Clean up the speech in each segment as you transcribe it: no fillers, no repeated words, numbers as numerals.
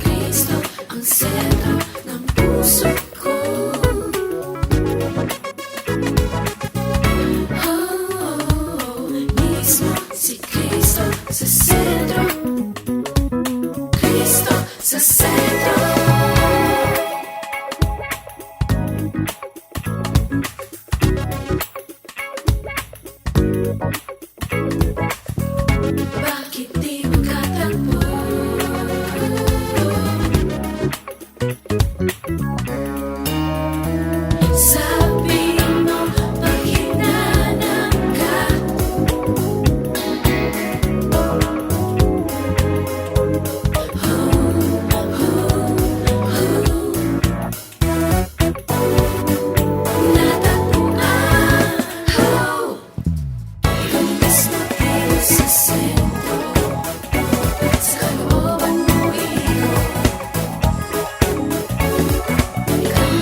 Kristo ang sentro ng puso ko. Mismo si Kristo sa sentro. Kristo sa sentro. Bakit di magkatagpo? Sabihin mo pag hinanap ka. Natagpuan. Ikaw mismo dito sa sentro. Sa kalooban mo ikaw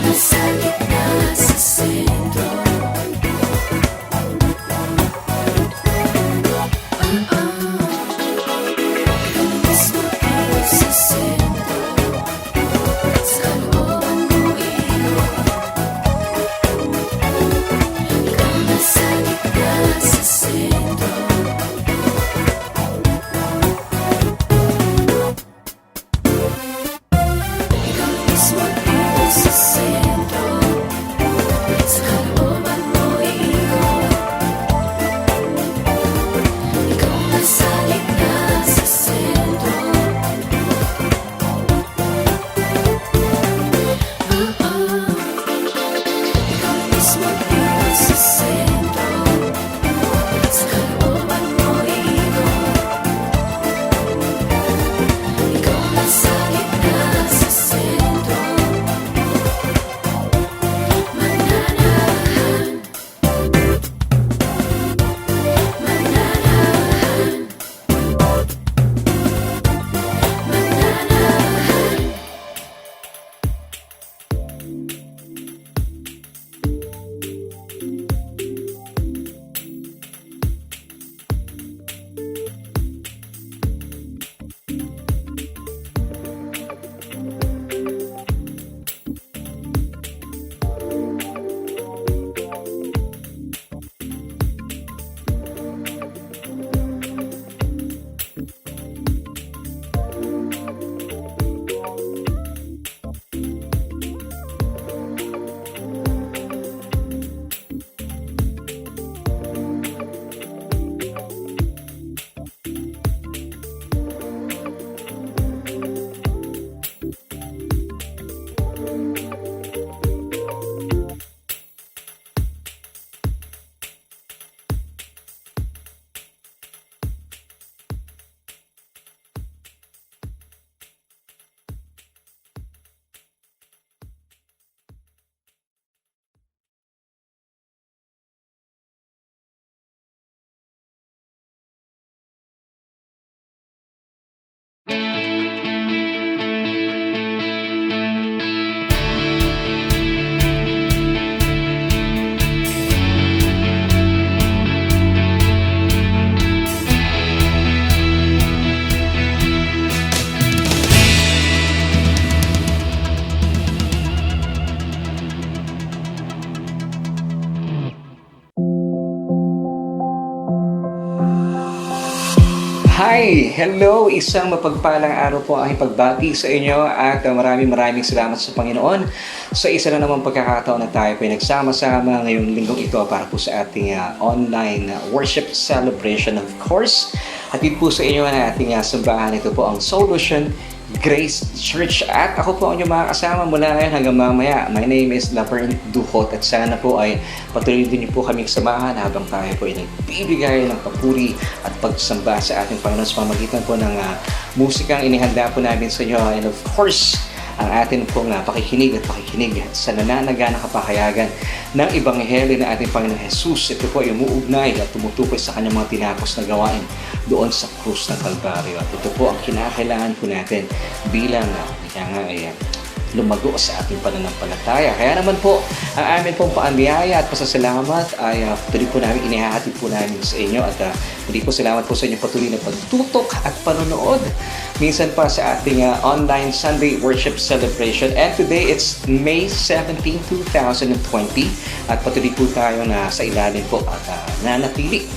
nasa gitna sa sentro. Ikaw mismo dito sa sentro. Sa kalooban mo ikaw nasa gitna sa sentro. Ikaw mismo dito sa sentro. Sa kalooban mo ikaw nasa gitna sa sentro. Ikaw mismo dito sa sentro. Sa kalooban mo ikaw nasa gitna sa sentro. Mananahan. Mananahan. Mananahan. Hi! Hello! Isang mapagpalang araw po ang pagbati sa inyo at maraming salamat sa Panginoon sa isa na namang pagkakataon na tayo po ay nagsama-sama ngayong linggong ito para po sa ating online worship celebration, of course. Hatid po sa inyo na ating sambahan. Ito po ang Solution Grace Church at ako po ang inyong mga kasama mula ngayon hanggang mamaya. My name is Laverne Duhot at sana po ay patuloy din niyo po kaming samahan habang tayo po ay nagbibigay ng papuri at pagsamba sa ating Panginoon sa pamamagitan po ng musikang inihanda po namin sa inyo, and of course ang atin pong pakikinig sa nananaganang kapahayagan ng Ebanghelyo ng ating Panginoon Jesus. Ito po ay umuugnay at tumutukoy sa kanyang mga tinapos na gawain doon sa krus ng Kalbaryo. At ito po ang kinakailangan po natin bilang lumago sa ating pananampalataya. Kaya naman po, ang amin pong paanyaya at pasasalamat ay patuloy po namin, inihahatid po namin sa inyo at muli po salamat po sa inyong patuloy na pagtutok at panonood. Minsan pa sa ating online Sunday Worship Celebration. And today, it's May 17, 2020 at patuloy po tayo na sa ilalim po at nanatili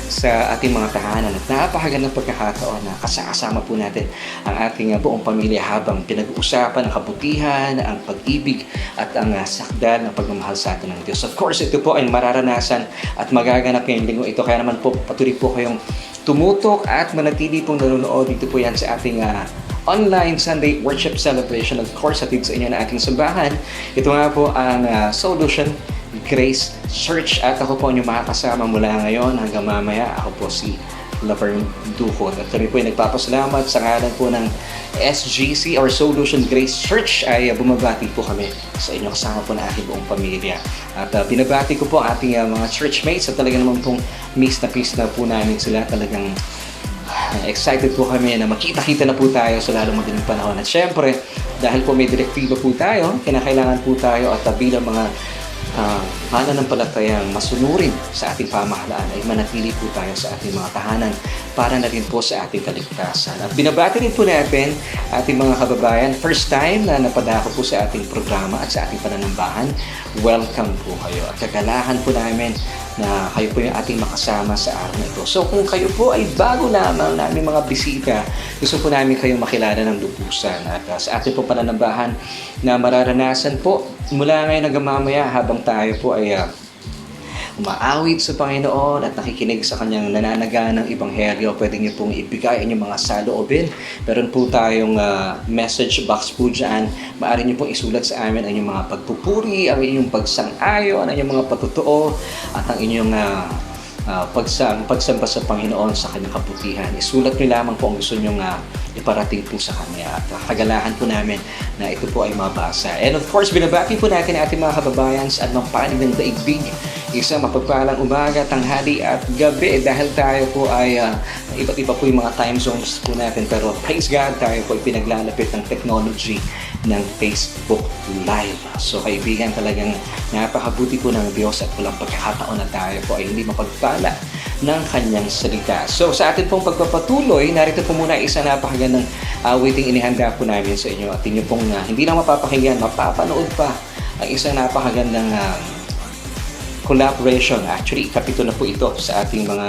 sa ating mga tahanan at napakagandang pagkakataon na kasama po natin ang ating buong pamilya habang pinag-uusapan ang kabutihan, ang pag-ibig at ang sakdal ng pagmamahal sa atin ng Diyos. Of course, ito po ay mararanasan at magaganap ngayong linggo ito. Kaya naman po patuloy po kayong tumutok at manatili pong nanonood. Dito po yan sa ating online Sunday Worship Celebration. Of course, hatid sa inyo na ating sambahan. Ito nga po ang Solution Grace Church at ako po inyong makakasama mula ngayon hanggang mamaya. Ako po si Laverne Ducot at kami po ay nagpapasalamat sa ngalan po ng SGC or Solution Grace Church ay bumabati po kami sa inyo kasama po na aking buong pamilya at binabati ko po ang ating mga churchmates at talaga naman pong miss na po namin sila. Talagang excited po kami na makita-kita na po tayo sa lalong madaling panahon at syempre dahil po may direktiba po tayo, kinakailangan po tayo at bilang mga mananampalatayang masunurin sa ating pamahalaan ay manatili po tayo sa ating mga tahanan para na rin po sa ating kaligtasan. At binabati rin po natin ating mga kababayan, first time na napadako po sa ating programa at sa ating pananambahan. Welcome po kayo at kagalahan po namin na kayo po yung ating makasama sa araw na ito. So kung kayo po ay bago lamang namin mga bisita, gusto po namin kayong makilala ng lubusan at sa ating po pananambahan na mararanasan po mula ngayon hanggang mamaya habang tayo po ay umaawit sa Panginoon at nakikinig sa kanyang nananaganang ebanghelyo. Pwede niyo pong ibigay ang inyong mga saloobin. Meron po tayong message box po dyan. Maaari niyo pong isulat sa amin ang inyong mga pagpupuri, ang inyong pagsang-ayon, ang inyong mga patotoo at ang inyong pagsamba sa Panginoon sa kanyang kabutihan. Isulat niyo lamang po ang gusto niyong iparating po sa kanya at kagalahan po namin na ito po ay mabasa. And of course, binabati po natin ating mga kababayan sa anumang panig ng daigdig. Isang mapagpalang umaga, tanghali at gabi dahil tayo po ay iba't iba po yung mga time zones po natin pero praise God, tayo po ay pinaglalapit ng technology ng Facebook Live. So kaibigan, talagang napakabuti po ng Diyos at walang pagkakataon na tayo po ay hindi mapagpala ng kanyang salita. So sa atin pong pagpapatuloy, narito po muna isang napakagandang awiting inihanda po namin sa inyo at inyo pong hindi lang mapapakinggan, mapapanood pa ang isang napakagandang collaboration. Actually, ikapito na po ito sa ating mga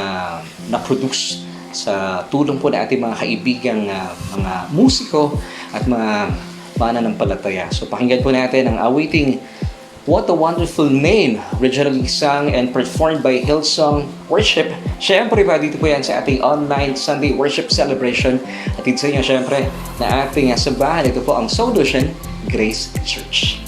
na-produce sa tulong po na ating mga kaibigang mga musiko at mga mananampalataya. So pakinggan po natin ang awiting What a Wonderful Name, originally sung and performed by Hillsong Worship. Siyempre pa, dito po yan sa ating online Sunday Worship Celebration. At dito sa inyo, siyempre, na ating sambahan. Ito po ang Solution Grace Church.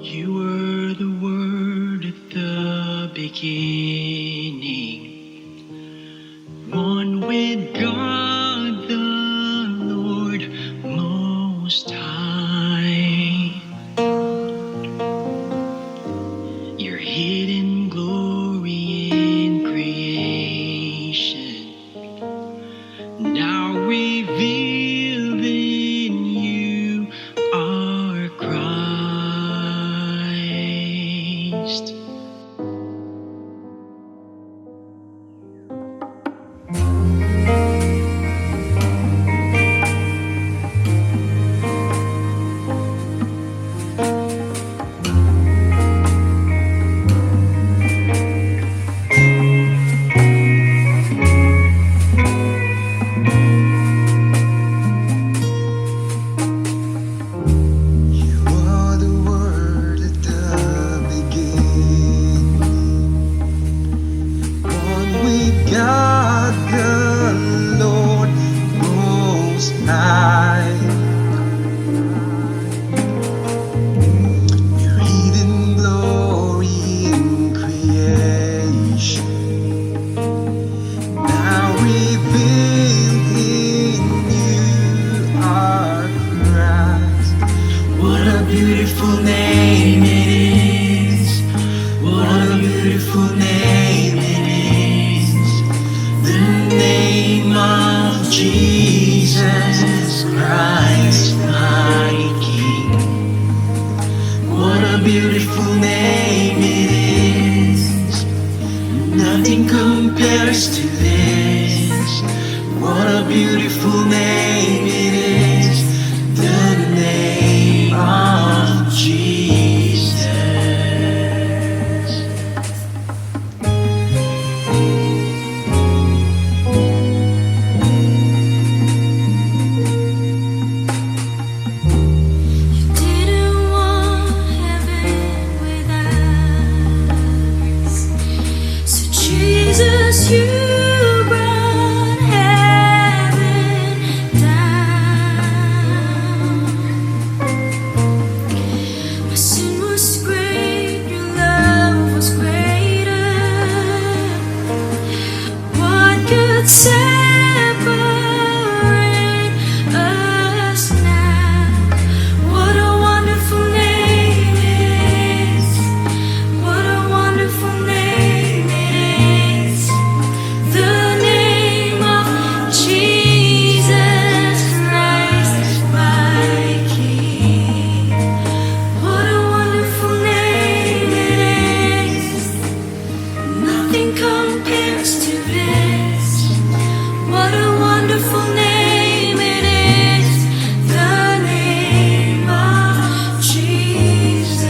You were the Word at the beginning, one with God the Lord Most High. Your hidden glory in creation, now revealed in you are Christ. beautiful name it is. What a beautiful name it is. The name of Jesus Christ, my King. What a beautiful name it is. Nothing compares to this. What a beautiful name it is. The name of Jesus. Didn't want heaven without us, so Jesus, you brought heaven down. My sin was great, your love was greater. What could separate us now? What a wonderful name it is. What a wonderful name it is. The name of Jesus Christ, my King. What a wonderful name it is. Nothing compares to this. What a wonderful name it is. The name of Jesus.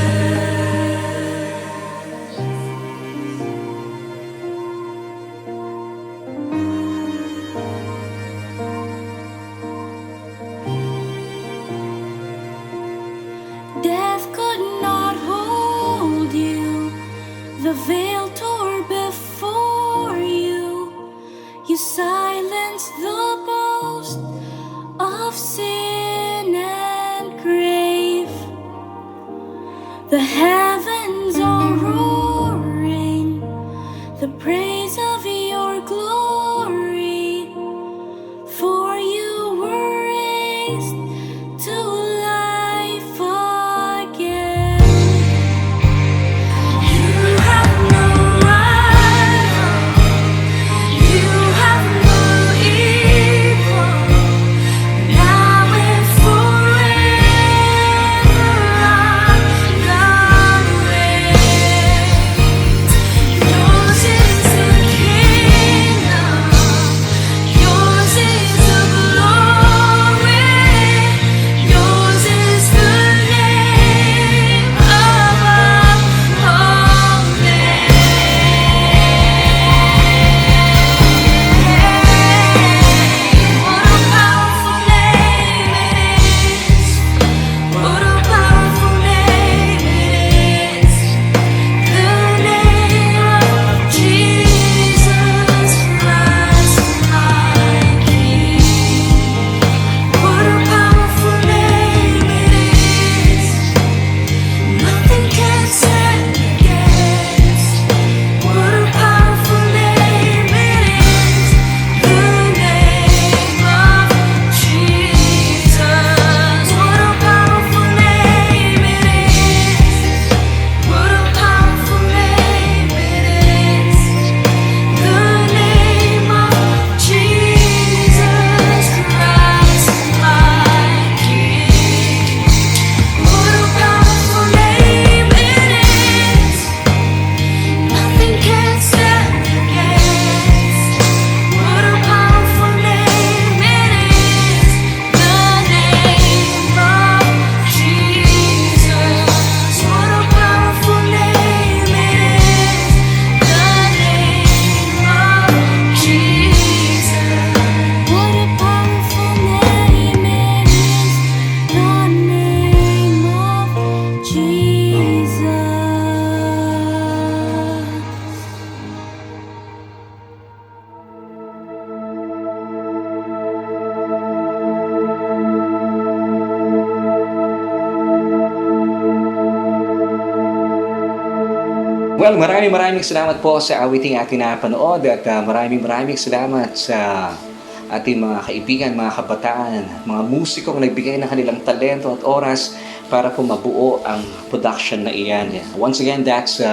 Death could not hold you. The veil tore before you. You silenced the boast of sin and grave. The heavens are roaring the praise of your glory. For you were raised to life again. You have no rival. You have no equal. Now and forever, God reigns. Yours is the kingdom. Yours is the glory. Yours is the name above all names. What a powerful name it is. What a powerful name it is. The name of Jesus Christ, my King. What a powerful name it is. Nothing can stand against. What a powerful name it is. The name of Jesus. What a powerful name it is. What a powerful name it is. The name of Jesus Christ, my King. What a powerful name it is. Nothing can stand against. What a powerful name it is. The name of Jesus. What a powerful name it is. The name of Jesus. What a powerful name it is. The name of Jesus. Well, maraming salamat po sa awiting ating napanood at maraming salamat sa ating mga kaibigan, mga kabataan, mga musikong nagbigay ng kanilang talento at oras para po mabuo ang production na iyan. Once again, that's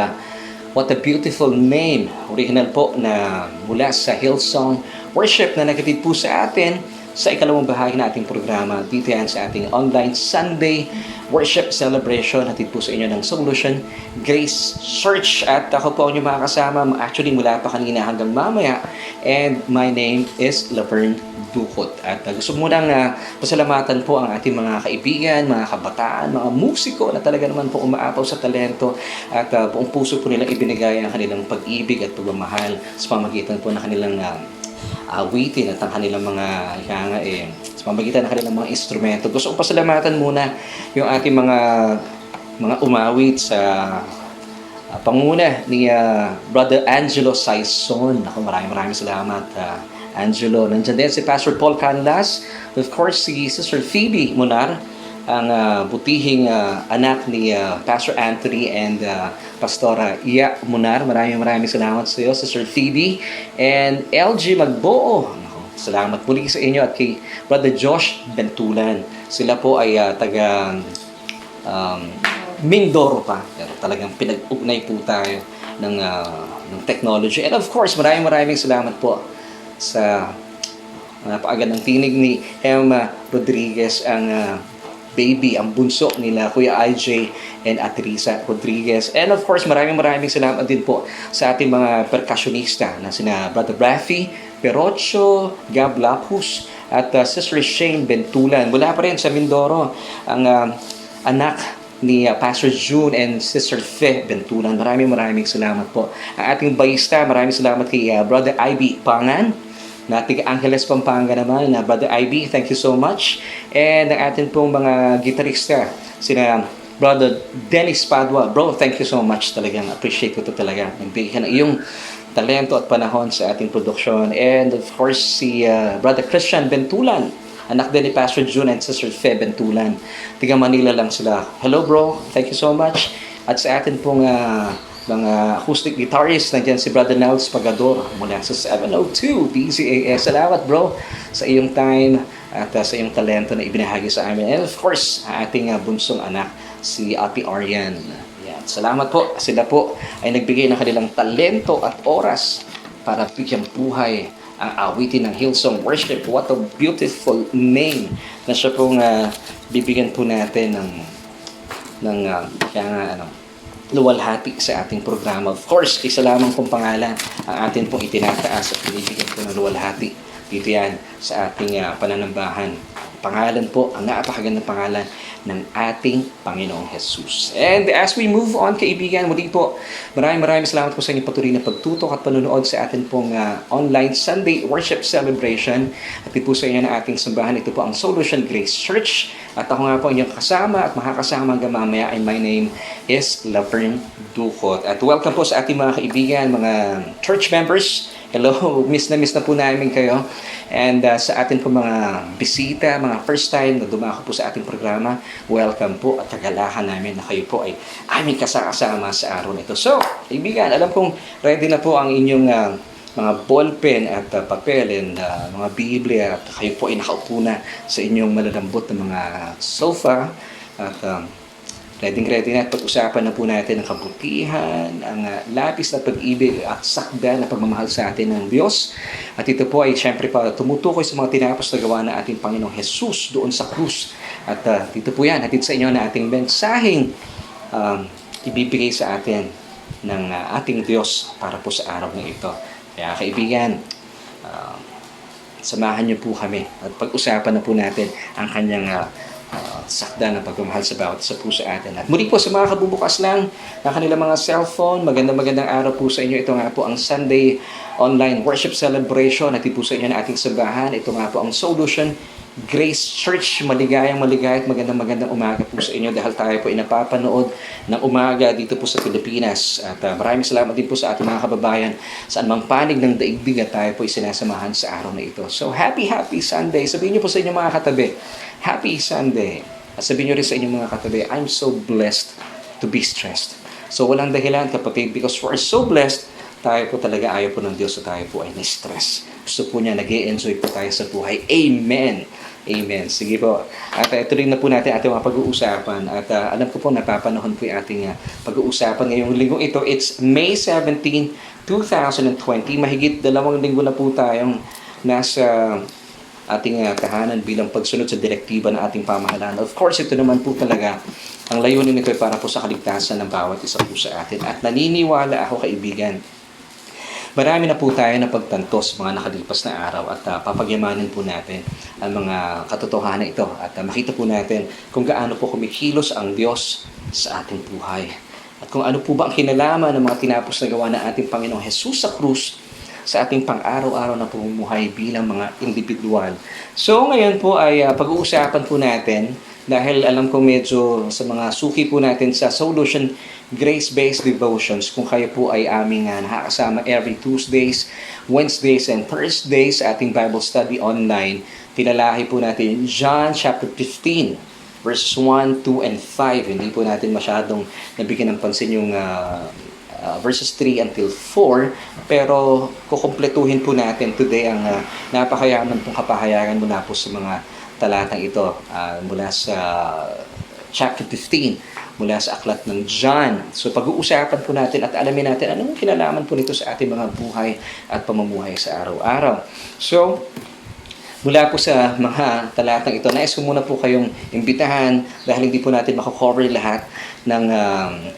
what a beautiful name. Original po na mula sa Hillsong Worship na nagatid po sa atin sa ikalawang bahagi na ating programa. Dito yan sa ating online Sunday Worship Celebration. Hatid po sa inyo ng Solution Grace Church. At ako po ang inyong mga kasama, actually mula pa kanina hanggang mamaya. And my name is Laverne Ducot. At gusto mo nang pasalamatan po ang ating mga kaibigan, mga kabataan, mga musiko na talaga naman po umaapaw sa talento at buong puso po nilang ibinigay ang kanilang pag-ibig at pagmamahal sa pamagitan po ng kanilang awitin at ang kanilang mga sa pamagitan ng kanilang mga instrumento. Gusto kong pasalamatan muna yung ating mga umawit sa panguna ni Brother Angelo Saison. Ako, maraming salamat, Angelo. Nandiyan din si Pastor Paul Canlas. Of course, si Sister Phoebe Munar, ang butihing anak ni Pastor Anthony and Pastora Iya Munar. Maraming salamat sa iyo, Sister Phoebe. And LG Magbuo. Salamat muli sa inyo at kay Brother Josh Bentulan. Sila po ay taga Mindoro pa. Pero talagang pinag-ugnay po tayo ng technology. And of course, maraming salamat po sa napakagandang tinig ni Emma Rodriguez, ang baby, ang bunso nila Kuya IJ and Atrisa Rodriguez. And of course, maraming salamat din po sa ating mga percussionista na sina Brother Rafi Perocho, Gab Lapus at Sister Shane Bentulan. Mula pa rin sa Mindoro, ang anak ni Pastor June and Sister Fe Bentulan. Maraming salamat po. Ang ating bayista, maraming salamat kay Brother IB Pangan, na tiga Angeles, Pampanga naman, na Brother IB, thank you so much. And ang atin pong mga gitarista, sina Brother Dennis Padua. Bro, thank you so much talagang. Appreciate ko ito talaga. Nagbigay ka ng iyong talento at panahon sa ating production. And of course, si Brother Christian Bentulan, anak din ni Pastor June and Sister Fe Bentulan. Tiga Manila lang sila. Hello bro, thank you so much. At sa atin pong mga acoustic guitarist, nandiyan si Brother Nels Pagador mula sa 702 DZAS. Salamat bro sa iyong time at sa iyong talento na ibinahagi sa amin. And of course, ating bunsong anak, si Ate Arian. Yan. Salamat po. Sila po ay nagbigay ng kanilang talento at oras para bigyan buhay ang awitin ng Hillsong Worship. What a beautiful name na siya pong bibigyan po natin ng luwalhati sa ating programa. Of course, isa lamang pong pangalan ang atin pong itinataas at binibigyan po ng luwalhati. Dito yan sa ating pananambahan. Pangalan po, ang napakagandang pangalan ng ating Panginoong Jesus. And as we move on, kaibigan, muli po, maraming salamat po sa inyong patuloy na pagtutok at panonood sa atin pong online Sunday Worship Celebration. At po sa inyo na ating sambahan, ito po ang Solution Grace Church. At ako nga po inyong kasama at makakasama hanggang mamaya ay my name is Laverne Ducot. At welcome po sa ating mga kaibigan, mga church members. Hello, miss na po namin kayo. And sa atin po mga bisita, mga first time na dumako po sa ating programa, welcome po at kagalahan namin na kayo po ay aming kasama sa araw nito. So, kaibigan, alam kong ready na po ang inyong mga ballpen at papel and mga Biblia at kayo po ay nakaupo na sa inyong malalambot na mga sofa at ready na at pag-usapan na po natin ang kabutihan, ang labis na pag-ibig at sakda na pagmamahal sa atin ng Diyos. At ito po ay siyempre pa tumutukoy sa mga tinapos na gawa na ating Panginoong Jesus doon sa krus. At dito po yan, hatid sa inyo na ating mensaheng ibibigay sa atin ng ating Diyos para po sa araw na ito. Kaya kaibigan, samahan niyo po kami at pag-usapan na po natin ang kanyang sakda ng pagmamahal sa bawat isa po sa atin. At muli po sa mga kabubukas lang ng kanilang mga cellphone, magandang araw po sa inyo. Ito nga po ang Sunday Online Worship Celebration. At po sa inyo na ating sambahan. Ito nga po ang Solution Grace Church. Maligayang at magandang umaga po sa inyo dahil tayo po ay napapanood ng umaga dito po sa Pilipinas. At maraming salamat din po sa ating mga kababayan sa anumang panig ng daigdig at tayo po ay sinasamahan sa araw na ito. So happy Sunday. Sabihin niyo po sa inyong mga katabi, Happy Sunday. At sabihin nyo rin sa inyong mga katabi, I'm so blessed to be stressed. So walang dahilan kapatid, because we're so blessed, tayo po talaga ayaw po ng Diyos na tayo po ay na-stress. Gusto po niya, nag-e-enjoy po tayo sa buhay. Amen. Amen. Sige po. At tuloy na po natin ating mga pag-uusapan. At alam ko po napapanahon po yung ating pag-uusapan ngayong linggong ito. It's May 17, 2020. Mahigit 2 linggo na po tayong nasa ating tahanan bilang pagsunod sa direktiba ng ating pamahalaan. Of course, ito naman po talaga, ang layunin nito ay para po sa kaligtasan ng bawat isa po sa atin. At naniniwala ako, kaibigan, marami na po tayo na pagtanto sa mga nakalipas na araw at papagyamanin po natin ang mga katotohanan ito at makita po natin kung gaano po kumikilos ang Diyos sa ating buhay. At kung ano po ba ang kinalaman ng mga tinapos na gawa ng ating Panginoong Jesus sa krus sa ating pang-araw-araw na pamumuhay bilang mga individual. So ngayon po ay pag-uusapan po natin dahil alam ko medyo sa mga suki po natin sa Solution Grace-Based Devotions, kung kayo po ay aming nakakasama every Tuesdays, Wednesdays, and Thursdays sa ating Bible study online, tinalahi po natin John chapter 15, verses 1, 2, and 5. Hindi po natin masyadong nabigyan ng pansin yung verses 3 until 4, pero kukumpletuhin po natin today ang napakayaman pong kapahayagan mula po sa mga talatang ito mula sa chapter 15, mula sa aklat ng John. So pag-uusapan po natin at alamin natin anong kinalaman po nito sa ating mga buhay at pamumuhay sa araw-araw. So, mula po sa mga talatang ito, nais ko muna po kayong imbitahan dahil hindi po natin makakover lahat ng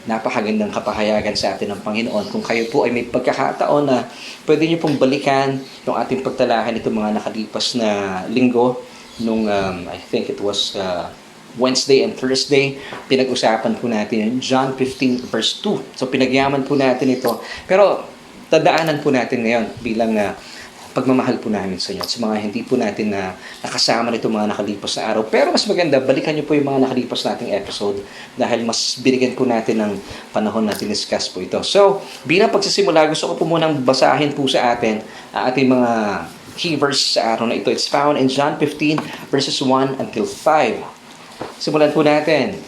napakagandang kapahayagan sa atin ng Panginoon. Kung kayo po ay may pagkakataon na pwede nyo pong balikan yung ating pagtalahan itong mga nakalipas na linggo nung I think it was Wednesday and Thursday, pinag-usapan po natin John 15 verse 2. So pinagyaman po natin ito. Pero tadaanan po natin ngayon bilang pagmamahal po namin sa inyo. Sa mga hindi po natin na nakasama nito mga nakalipas na araw. Pero mas maganda, balikan niyo po yung mga nakalipas nating episode dahil mas binigyan po natin ng panahon na discuss po ito. So, bilang pagsisimula, gusto ko po munang basahin po sa atin ang ating mga key verse sa araw na ito. It's found in John 15 verses 1 until 5. Simulan po natin.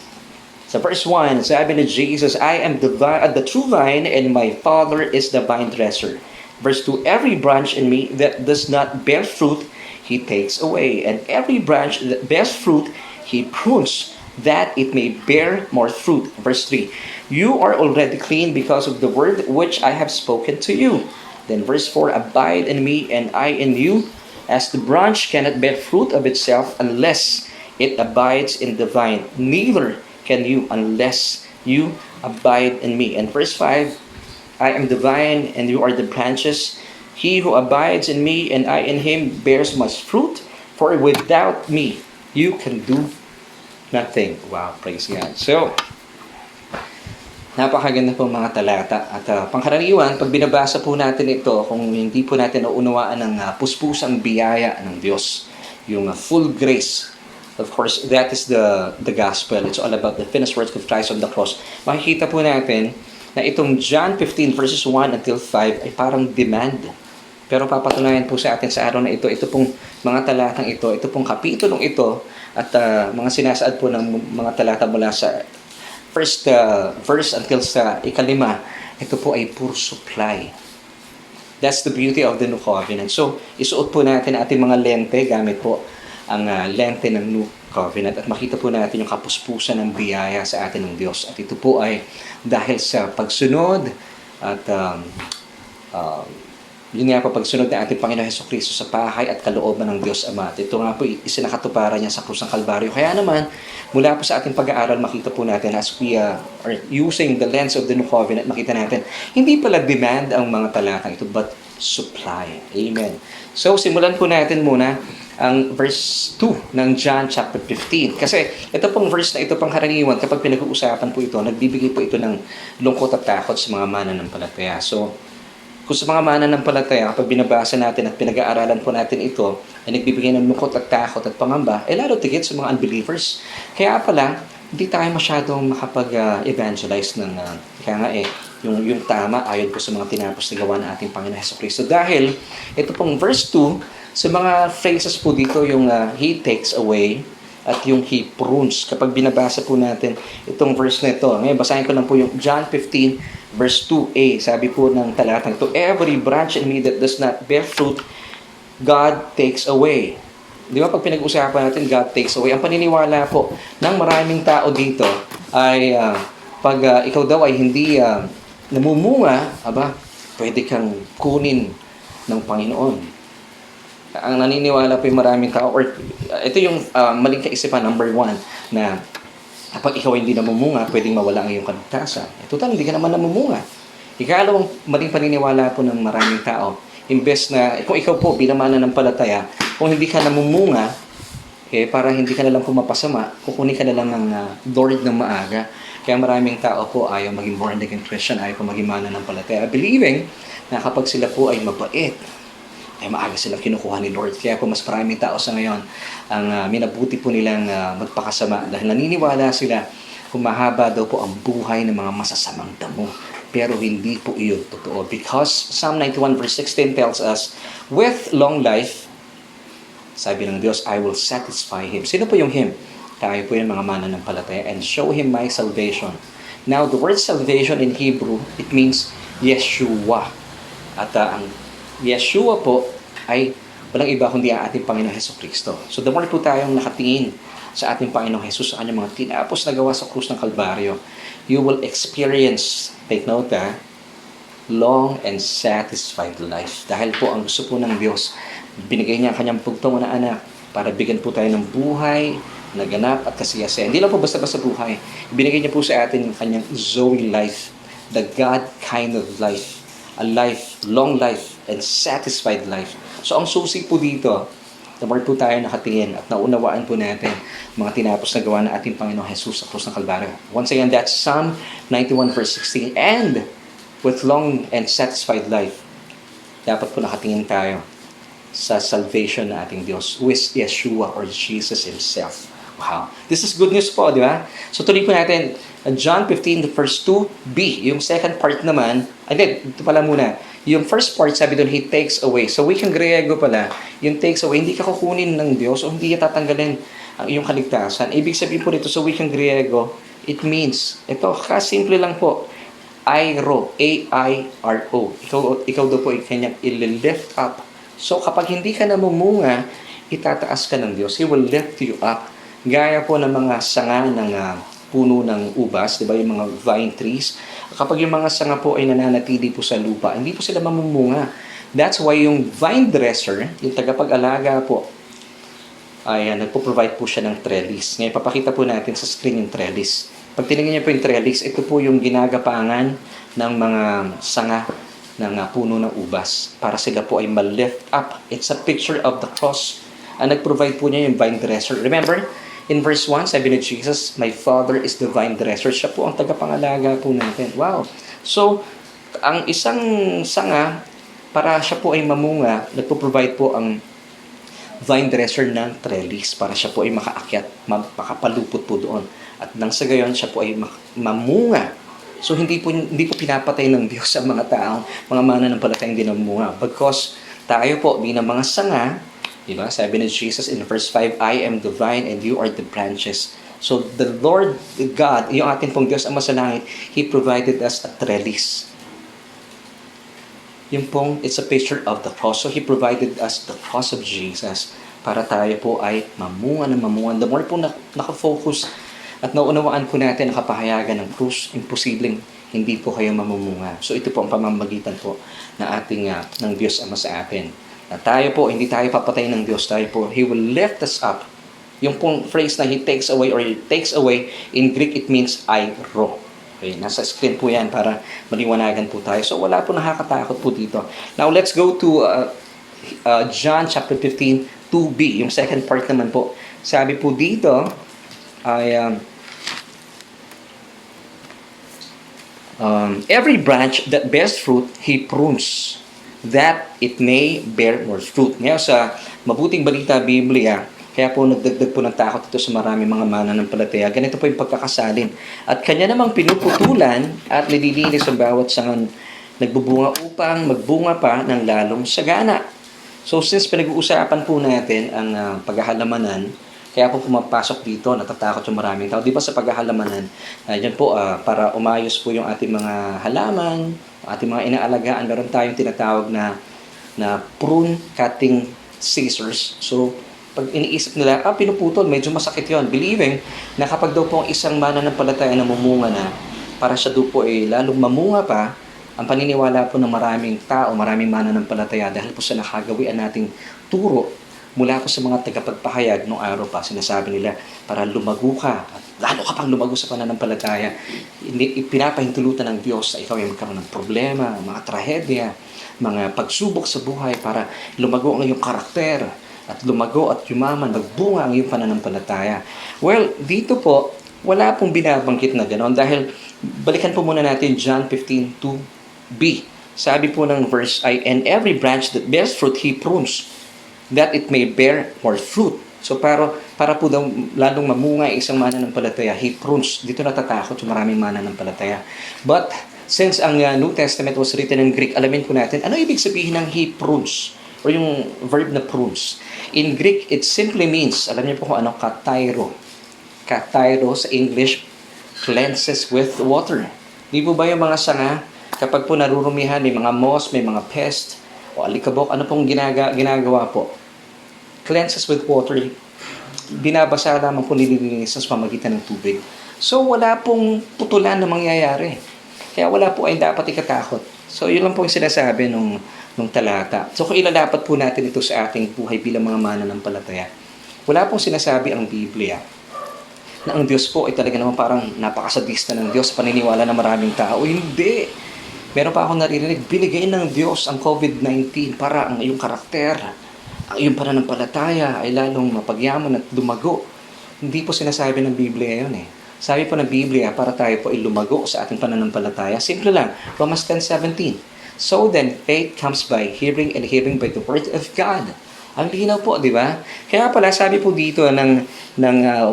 Sa verse 1, sabi ni Jesus, I am the true vine and my Father is the vine dresser. Verse 2, every branch in me that does not bear fruit, He takes away. And every branch that bears fruit, He prunes, that it may bear more fruit. Verse 3, you are already clean because of the word which I have spoken to you. Then verse 4, abide in me and I in you, as the branch cannot bear fruit of itself unless it abides in the vine, neither can you unless you abide in me. And verse 5, I am the vine and you are the branches. He who abides in me and I in him bears much fruit, for without me you can do nothing. Wow, praise God. So, napakaganda po mga talata. At pangkaraniwan, pag binabasa po natin ito, kung hindi po natin naunawaan ng puspusang biyaya ng Diyos, yung full grace. Of course, that is the gospel. It's all about the finished work of Christ on the cross. Makikita po natin na itong John 15 verses 1 until 5 ay parang demand. Pero papatunayan po sa atin sa araw na ito pong mga talatang ito pong kapitulong ito, at mga sinasaad po ng mga talata mula sa first verse until sa 5, ito po ay pure supply. That's the beauty of the New Covenant. So, isuot po natin ating mga lente gamit po ang lente ng New Covenant at makita po natin yung kapuspusan ng biyaya sa atin ng Diyos. At ito po ay dahil sa pagsunod at yun nga po, pagsunod ng ating Panginoon Hesukristo sa pahay at kalooban ng Diyos Ama. At ito nga po isinakatuparan niya sa krus ng Kalbaryo. Kaya naman, mula po sa ating pag-aaral, makita po natin as we are using the lens of the New Covenant, makita natin, hindi pala demand ang mga talatang ito, but supply. Amen. So, simulan po natin muna ang verse 2 ng John chapter 15. Kasi ito pong verse na ito pang karaniwan, kapag pinag-uusapan po ito, nagbibigay po ito ng lungkot at takot sa mga mananampalataya. So, kung sa mga mananampalataya, kapag binabasa natin at pinag-aaralan po natin ito, ay nagbibigay ng lungkot at takot at pangamba, lalo tigit sa mga unbelievers. Kaya pala, hindi tayo masyadong makapag-evangelize ng, kaya nga yung tama ayon po sa mga tinapos na gawa ng ating Panginoon Hesukristo. Dahil, ito pong verse 2, sa mga phrases po dito, yung He takes away at yung He prunes. Kapag binabasa po natin itong verse na ito, ngayon basahin ko lang po yung John 15 verse 2a. Sabi po ng talatang ito, every branch in me that does not bear fruit, God takes away. Di ba pag pinag-usapan natin, God takes away, ang paniniwala po ng maraming tao dito ay pag ikaw daw ay hindi namumunga, pwede kang kunin ng Panginoon. Ang naniniwala po yung maraming tao, or ito yung maling kaisipan, number one, na kapag ikaw ay hindi namumunga, pwedeng mawala ang iyong kaligtasan. Total, hindi ka naman namumunga. Ikalawang maling paniniwala po ng maraming tao, imbes na, kung ikaw po bilang mananampalataya, kung hindi ka namumunga, para hindi ka na lang pumapasama, kukunin ka na lang ng Lord ng maaga. Kaya maraming tao po ayaw maging born again Christian, ayaw po maging mananampalataya, believing na kapag sila po ay mabait, ay maaga silang kinukuha ni Lord. Kaya po mas maraming tao sa ngayon ang minabuti po nilang magpakasama dahil naniniwala sila kung mahaba daw po ang buhay ng mga masasamang damo. Pero hindi po iyon totoo. Because Psalm 91 verse 16 tells us, with long life, sabi ng Diyos, I will satisfy him. Sino po yung him? Tayo po yung mga mananampalataya, and show him my salvation. Now, the word salvation in Hebrew, it means Yeshua. At ang Yeshua po ay walang iba kundi ang ating Panginoong Hesukristo. So, the more po tayong nakatingin sa ating Panginoong Jesus, sa kanyang mga tinapos na gawa sa krus ng Kalbaryo, you will experience, take note long and satisfied life. Dahil po ang gusto po ng Diyos, binigay niya ang kanyang bugtong na anak para bigyan po tayo ng buhay na ganap at kasiyasayan. Hindi lang po basta-basta buhay. Binigay niya po sa atin ang kanyang Zoe life, the God kind of life, a life, long life, and satisfied life. So ang susi po dito, the more po tayo nakatingin at naunawaan po natin mga tinapos na gawa ng ating Panginoong Jesus sa krus ng Kalbaryo. Once again, that's Psalm 91 verse 16. And with long and satisfied life, dapat po nakatingin tayo sa salvation na ating Diyos, who is Yeshua or Jesus Himself. Wow. This is good news po, di ba? So tuloy po natin, John 15 verse 2b. Yung second part naman, ito pala muna. Yung first part, sabi doon, He takes away. So wikang Griego pala, yung takes away, hindi ka kukunin ng Diyos o hindi ka tatanggalin ang iyong kaligtasan. Ibig sabihin po nito sa wikang Griego, it means, ito, kasimple lang po, airo, A-I-R-O. Ikaw daw po kanyang i-lift up. So kapag hindi ka namumunga, itataas ka ng Diyos. He will lift you up. Gaya po ng mga sanga ng puno ng ubas, di ba, yung mga vine trees. Kapag yung mga sanga po ay nananatili po sa lupa, hindi po sila mamumunga. That's why yung vine dresser, yung tagapag-alaga po, ay nagpo-provide po siya ng trellis. Ngayon, papakita po natin sa screen yung trellis. Pag tinignan niyo po yung trellis, ito po yung ginagapangan ng mga sanga ng puno ng ubas para sila po ay ma-lift up. It's a picture of the cross. Ang nag-provide po niya yung vine dresser. Remember, in verse 1, sabi ni Jesus, My Father is the vine dresser. Siya po ang tagapangalaga po natin. Wow! So, ang isang sanga, para siya po ay mamunga, nagpo-provide po ang vine dresser ng trellis para siya po ay makaakyat, makapalupot po doon. At nang sa gayon, siya po ay mamunga. So hindi po pinapatay ng Diyos sa mga tao, mga mananampalatayang hindi namumunga. Because tayo po bilang mga sanga, di ba? Sabi ni Jesus in verse 5, I am the vine and you are the branches. So the Lord God, yung ating pong Diyos ang masalangit, He provided us a trellis. Yung pong, it's a picture of the cross. So He provided us the cross of Jesus para tayo po ay mamunga ng mamunga. The more po nakafocus at naunawaan po natin ang kapahayagan ng krus, imposibleng hindi po kayo mamumunga. So ito po ang pamamagitan po na ating ng Diyos Ama sa atin. Na tayo po, hindi tayo papatayin ng Diyos. Tayo po, He will lift us up. Yung pong phrase na He takes away or He takes away, in Greek it means airo. Okay, nasa screen po yan para maliwanagan po tayo. So wala po nakakatakot po dito. Now let's go to John chapter 15, 2b. Yung second part naman po. Sabi po dito ay every branch that bears fruit, He prunes, that it may bear more fruit. Ngayon sa Mabuting Balita Biblia, kaya po nagdagdag po ng takot ito sa marami mga mananampalataya. Ganito po yung pagkakasalin. At kanya namang pinuputulan at nililinis ang bawat sangan nagbubunga upang magbunga pa ng lalong sagana. So since pinag-uusapan po natin ang paghahalamanan, kaya po pumapasok dito, natatakot yung maraming tao. Di ba sa paghahalamanan, dyan po para umayos po yung ating mga halaman, ating mga inaalagaan, meron tayong tinatawag na prune cutting scissors. So, Pag iniisip nila, pinuputol, medyo masakit yon. Believing na kapag daw po ang isang mananampalataya na mumunga na, para siya daw po ay lalong mamunga pa, ang paniniwala po ng maraming tao, maraming mananampalataya, dahil po sa nakagawian nating turo mula po sa mga tagapagpahayag noong araw pa, sinasabi nila, para lumago ka, at lalo ka pang lumago sa pananampalataya, pinapahintulutan ng Diyos na ikaw ay magkaroon ng problema, mga trahedya, mga pagsubok sa buhay para lumago ang iyong karakter, at lumago at yumaman, magbunga ang iyong pananampalataya. Well, dito po, wala pong binabanggit na gano'n dahil balikan po muna natin John 15:2b. Sabi po ng verse ay, and every branch that bears fruit, He prunes, that it may bear more fruit. So para po daw lalong mamunga isang mananampalataya, He prunes. Dito natatakot yung maraming mananampalataya. But since ang New Testament was written in Greek, alamin po natin, ano ibig sabihin ng He prunes? O yung verb na prunes. In Greek, it simply means, alam niyo po kung ano, katairo. Katairo sa English, cleanses with water. Di po ba yung mga sanga, kapag po narurumihan, may mga moss, may mga pest, o alikabok, ano pong ginagawa po? Cleanses with water. Binabasa lamang po nililinis sa pamagitan ng tubig. So, wala pong putulan na mangyayari. Kaya wala po ay dapat ikatakot. So, yun lang po yung sinasabi nung talata. So, kung ilalapat po natin ito sa ating buhay bilang mga mananampalataya, wala pong sinasabi ang Biblia na ang Diyos po ay talaga naman parang napakasadista ng Diyos sa paniniwala ng maraming tao. Hindi. Meron pa akong naririnig, binigay ng Diyos ang COVID-19 para ang iyong karakter, ang iyong pananampalataya ay lalong mapagyaman at lumago. Hindi po sinasabi ng Biblia yun eh. Sabi po ng Biblia, para tayo po ay lumago sa ating pananampalataya. Simple lang, Romans 10:17. So then, faith comes by hearing and hearing by the word of God. Ang linaw po, di ba? Kaya pala, sabi po dito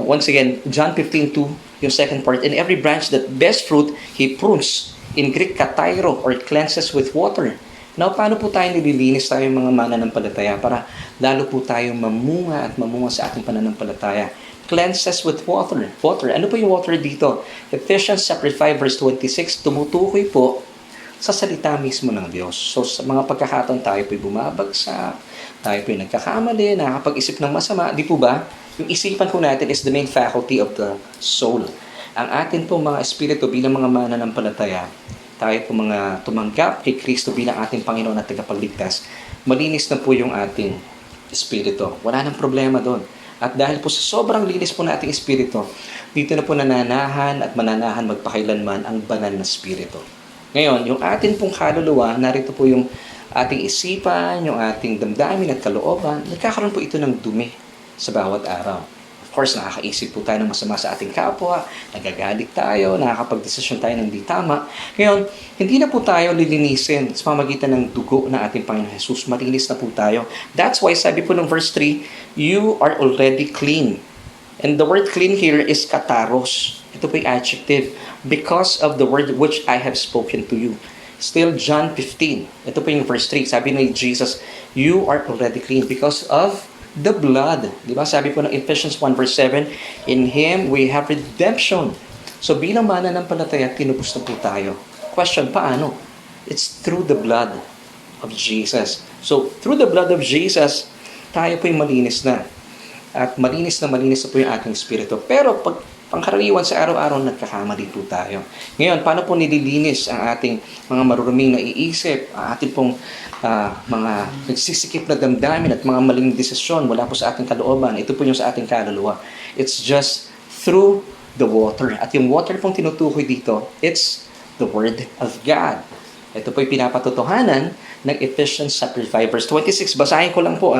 once again, John 15:2, yung second part, and every branch that bears fruit, He prunes. In Greek, katairo, or cleanses with water. Now, paano po tayo nililinis tayo mga mananampalataya para lalo po tayo mamunga at mamunga sa ating pananampalataya? Cleanses with water. Water. Ano po yung water dito? Ephesians chapter 5 verse 26, tumutukoy po sa salita mismo ng Diyos. So, sa mga pagkakataon tayo po'y bumabagsak, tayo po'y nagkakamali, nakakapag-isip ng masama, di po ba? Yung isipan po natin is the main faculty of the soul. Ang atin po mga espiritu bilang mga mananampalataya, tayo po mga tumanggap kay Kristo bilang ating Panginoon at tagapagligtas, malinis na po yung ating espiritu. Wala nang problema doon. At dahil po sa sobrang linis po na ating espiritu, dito na po nananahan at mananahan magpakailanman ang banal na espiritu. Ngayon, yung atin pong kaluluwa, narito po yung ating isipan, yung ating damdamin at kalooban, nagkakaroon po ito ng dumi sa bawat araw. Of course, nakakaisip po tayo ng masama sa ating kapwa, nagagalit tayo, nakakapag-desisyon tayo ng di tama. Ngayon, hindi na po tayo lilinisin sa pamagitan ng dugo ng ating Panginoon Jesus. Malinis na po tayo. That's why sabi po ng verse 3, you are already clean. And the word clean here is kataros. Ito po yung adjective. Because of the word which I have spoken to you. Still, John 15. Ito po yung verse 3. Sabi ni Jesus, you are already clean because of the blood. Di ba? Sabi po ng Ephesians 1 verse 7, in Him we have redemption. So bilang mananampalataya, tinubos na po tayo. Question, paano? It's through the blood of Jesus. So through the blood of Jesus, tayo po'y malinis na. At malinis na po yung ating espiritu. Pero pag pangkaraniwan sa araw-araw, nagkakamali po tayo. Ngayon, paano po nililinis ang ating mga maruruming naiisip, ang ating pong mga nagsisikip na damdamin at mga maling desisyon mula po sa ating kalooban? Ito po yung sa ating kaluluwa. It's just through the water. At yung water pong tinutukoy dito, it's the Word of God. Ito po yung pinapatotohanan ng Ephesians chapter 5 verse 26. Basahin ko lang po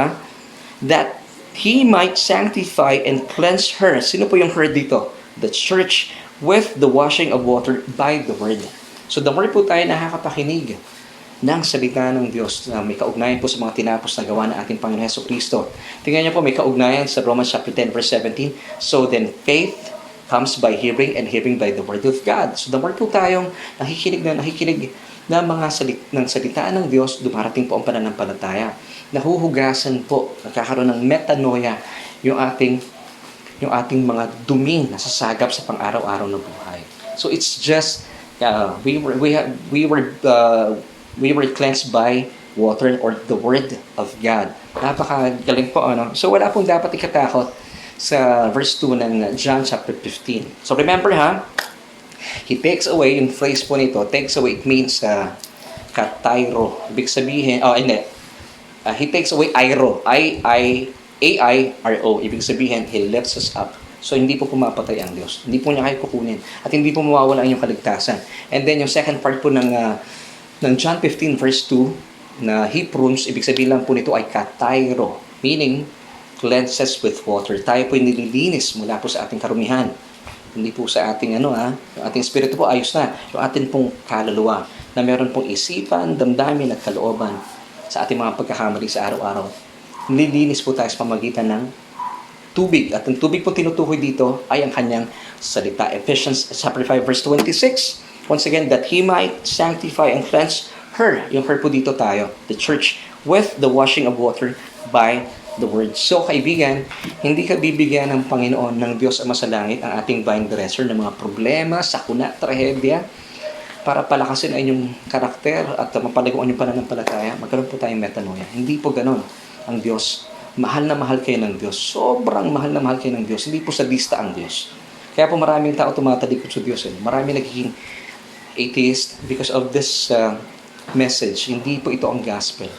that He might sanctify and cleanse her. Sino po yung her dito? The church with the washing of water by the word. So the word po tayo nakakapakinig ng salita ng Diyos na may kaugnayan po sa mga tinapos na gawa ng ating Panginoon Jesucristo. Tingnan niyo po, may kaugnayan sa Romans chapter 10 verse 17. So then faith comes by hearing and hearing by the word of God. So the word po tayong nakikinig na mga salita ng Diyos, dumarating po ang pananampalataya. Nahuhugasan po, nagkakaroon ng metanoia yung ating mga duming na sasagap sa pang-araw-araw na buhay. So it's just we were cleansed by water or the word of God. Napakagaling po, ano? So, wala pong dapat ikatakot sa verse 2 ng John chapter 15. So, remember ha, He takes away, yung phrase po nito, takes away, it means katairo. Ibig sabihin, hindi. He takes away airo. A-I-R-O. Ibig sabihin, He lifts us up. So, hindi po pumapatay ang Diyos. Hindi po niya kayo kukunin. At hindi po mawawala ang inyong kaligtasan. And then, yung second part po ng John 15 verse 2, na He prunes, ibig sabihin lang po nito ay katairo. Meaning, cleanses with water. Tayo po nililinis mula po sa ating karumihan. Hindi po sa ating yung ating spirito po ayos na. Yung ating pong kaluluwa na meron pong isipan, damdamin at kalooban sa ating mga pagkakamali sa araw-araw. Nililinis po tayo sa pamagitan ng tubig. At ang tubig po tinutukoy dito ay ang kanyang salita. Ephesians chapter 5 verse 26. Once again, that He might sanctify and cleanse her. Yung her po dito tayo, the church, with the washing of water by the word. So, kaibigan, hindi ka bibigyan ng Panginoon, ng Diyos Ama sa langit, ang ating vine dresser ng mga problema, sakuna, trahedya, para palakasin ang inyong karakter at mapalaguan yung pananampalataya. Magkaroon po tayong metanoia. Hindi po ganon ang Diyos. Mahal na mahal kayo ng Diyos. Sobrang mahal na mahal kayo ng Diyos. Hindi po sadista ang Diyos. Kaya po maraming tao tumatalikod sa Diyos. Maraming nagiging atheist because of this message. Hindi po ito ang gospel.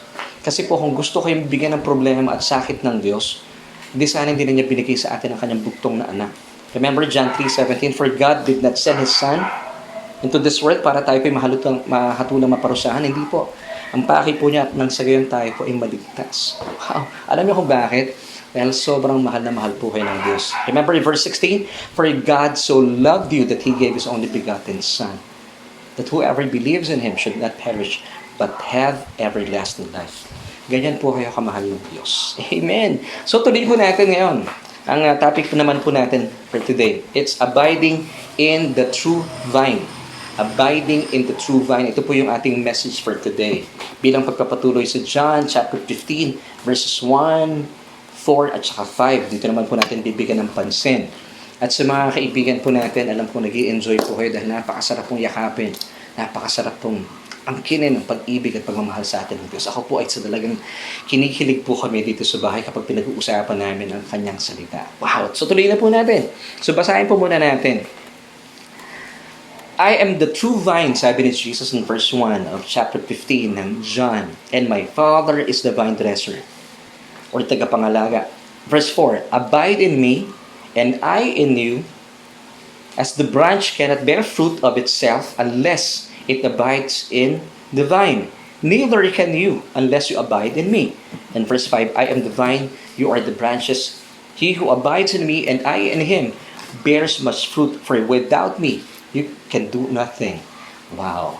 Kasi po kung gusto kayong bigyan ng problema at sakit ng Diyos, hindi sana hindi na niya binigay sa atin ang kanyang bugtong na anak. Remember John 3:17, for God did not send His Son into this world para tayo po'y mahatulang maparusahan. Hindi po. Ang paki po niya nang sa gayon tayo po ay maligtas. Wow. Alam niyo kung bakit? Dahil sobrang mahal na mahal po kayo ng Diyos. Remember in verse 16, for God so loved you that He gave His only begotten Son, that whoever believes in Him should not perish, but have everlasting life. Ganyan po kayo kamahal ng Diyos. Amen. So tuloy po natin ngayon. Ang topic po naman po natin for today, it's abiding in the true vine. Abiding in the true vine. Ito po yung ating message for today. Bilang pagpapatuloy sa John chapter 15 verses 1, 4 at saka 5. Dito naman po natin bibigyan ng pansin. At sa mga kaibigan po natin, alam po nag-i-enjoy po kayo dahil napakasarap pong yakapin. Napakasarap pong angkinin ng pag-ibig at pagmamahal sa atin ng Diyos. Ako po ay sa talagang kinikilig po kami dito sa bahay kapag pinag-uusapan namin ang kanyang salita. Wow! So tuloy na po natin. So basahin po muna natin. I am the true vine, sabi ni Jesus in verse 1 of chapter 15 ng John, and my Father is the vine dresser, or tagapangalaga. Verse 4, abide in me, and I in you, as the branch cannot bear fruit of itself unless it abides in the vine. Neither can you unless you abide in me. And verse 5, I am the vine, you are the branches. He who abides in me and I in him bears much fruit, for without me you can do nothing. Wow.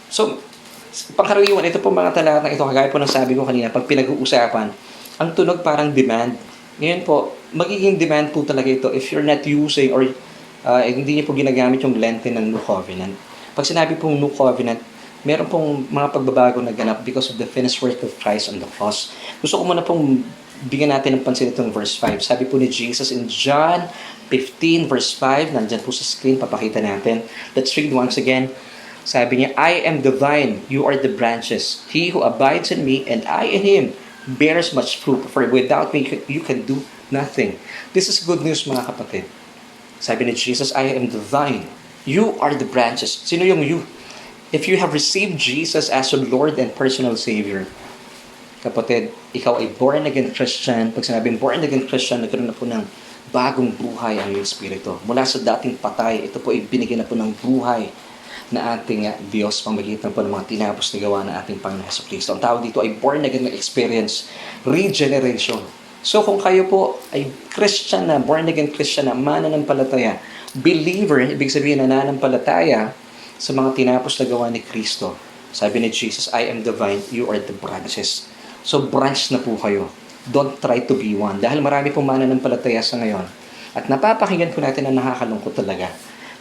So, pangkaraniwan, ito po mga talatang ito, kagaya po ng sabi ko kanina, pag pinag-uusapan, ang tunog parang demand. Ngayon po, magiging demand po talaga ito if you're not using or hindi niyo po ginagamit yung lente ng New Covenant. Pag sinabi pong New Covenant, meron pong mga pagbabago na ganap because of the finished work of Christ on the cross. Gusto ko muna pong bigyan natin ng pansin itong verse 5. Sabi po ni Jesus in John 15 verse 5, nandyan po sa screen, papakita natin. Let's read once again. Sabi niya, I am the vine, you are the branches. He who abides in me and I in him bears much fruit, for without me you can do nothing. This is good news mga kapatid. Sabi ni Jesus, I am the vine. You are the branches. Sino yung you? If you have received Jesus as your Lord and personal Savior, kapatid, ikaw ay born-again Christian. Pag sinabing born-again Christian, nagkaroon na po ng bagong buhay ang iyong spirito. Mula sa dating patay, ito po ay binigyan na po ng buhay na ating Diyos pamagitan po ng mga tinapos na gawa ng ating Panginoon Jesucristo. Ang tawag dito ay born-again experience, regeneration. So kung kayo po ay Christian na, born-again Christian na, mananampalataya, believer, ibig sabihin nananampalataya sa mga tinapos na gawa ni Kristo. Sabi ni Jesus, I am the vine, you are the branches. So branch na po kayo. Don't try to be one. Dahil marami pong mananampalataya sa ngayon. At napapakinggan po natin na nakakalungkot talaga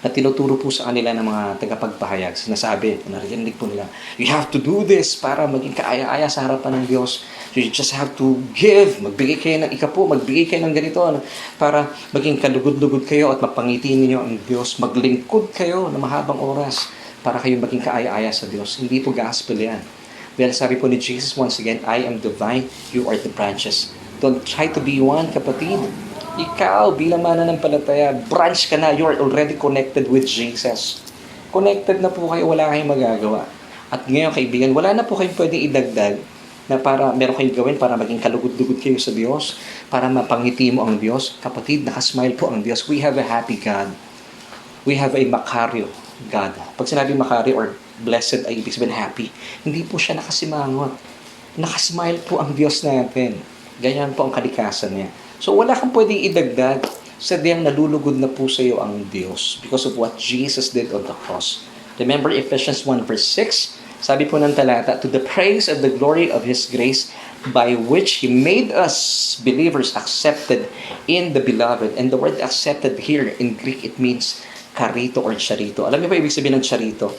na tinuturo po sa kanila ng mga tagapagpahayag. Sinasabi, narinig po nila, you have to do this para maging kaaya-aya sa harapan ng Diyos. You just have to give. Magbigay kayo ng ikapo, magbigay kayo ng ganito para maging kalugod-lugod kayo at mapangitin ninyo ang Diyos. Maglingkod kayo na mahabang oras para kayo maging kaaya-aya sa Diyos. Hindi po gospel yan. Well, sabi po ni Jesus once again, I am the vine, you are the branches. Don't try to be one, kapatid. Ikaw, bilang mananampalataya, branch ka na. You are already connected with Jesus. Connected na po kayo, wala kayong magagawa. At ngayon, kaibigan, wala na po kayong pwedeng idagdag na para meron kayong gawin para maging kalugod-lugod kayo sa Diyos, para mapangiti mo ang Diyos. Kapatid, nakasmile po ang Diyos. We have a happy God. We have a Macario God. Pag sinabi Macario or blessed ay ibig sabihin happy, hindi po siya nakasimangot. Nakasmile po ang Diyos natin. Ganyan po ang kalikasan niya. So wala kang pwedeng idagdag, sadyang nalulugod na po sa iyo ang Diyos because of what Jesus did on the cross. Remember Ephesians 1 verse 6, sabi po ng talata, to the praise of the glory of His grace by which He made us believers accepted in the beloved. And the word accepted here in Greek, it means karito or charito. Alam niyo ba ibig sabihin ng charito?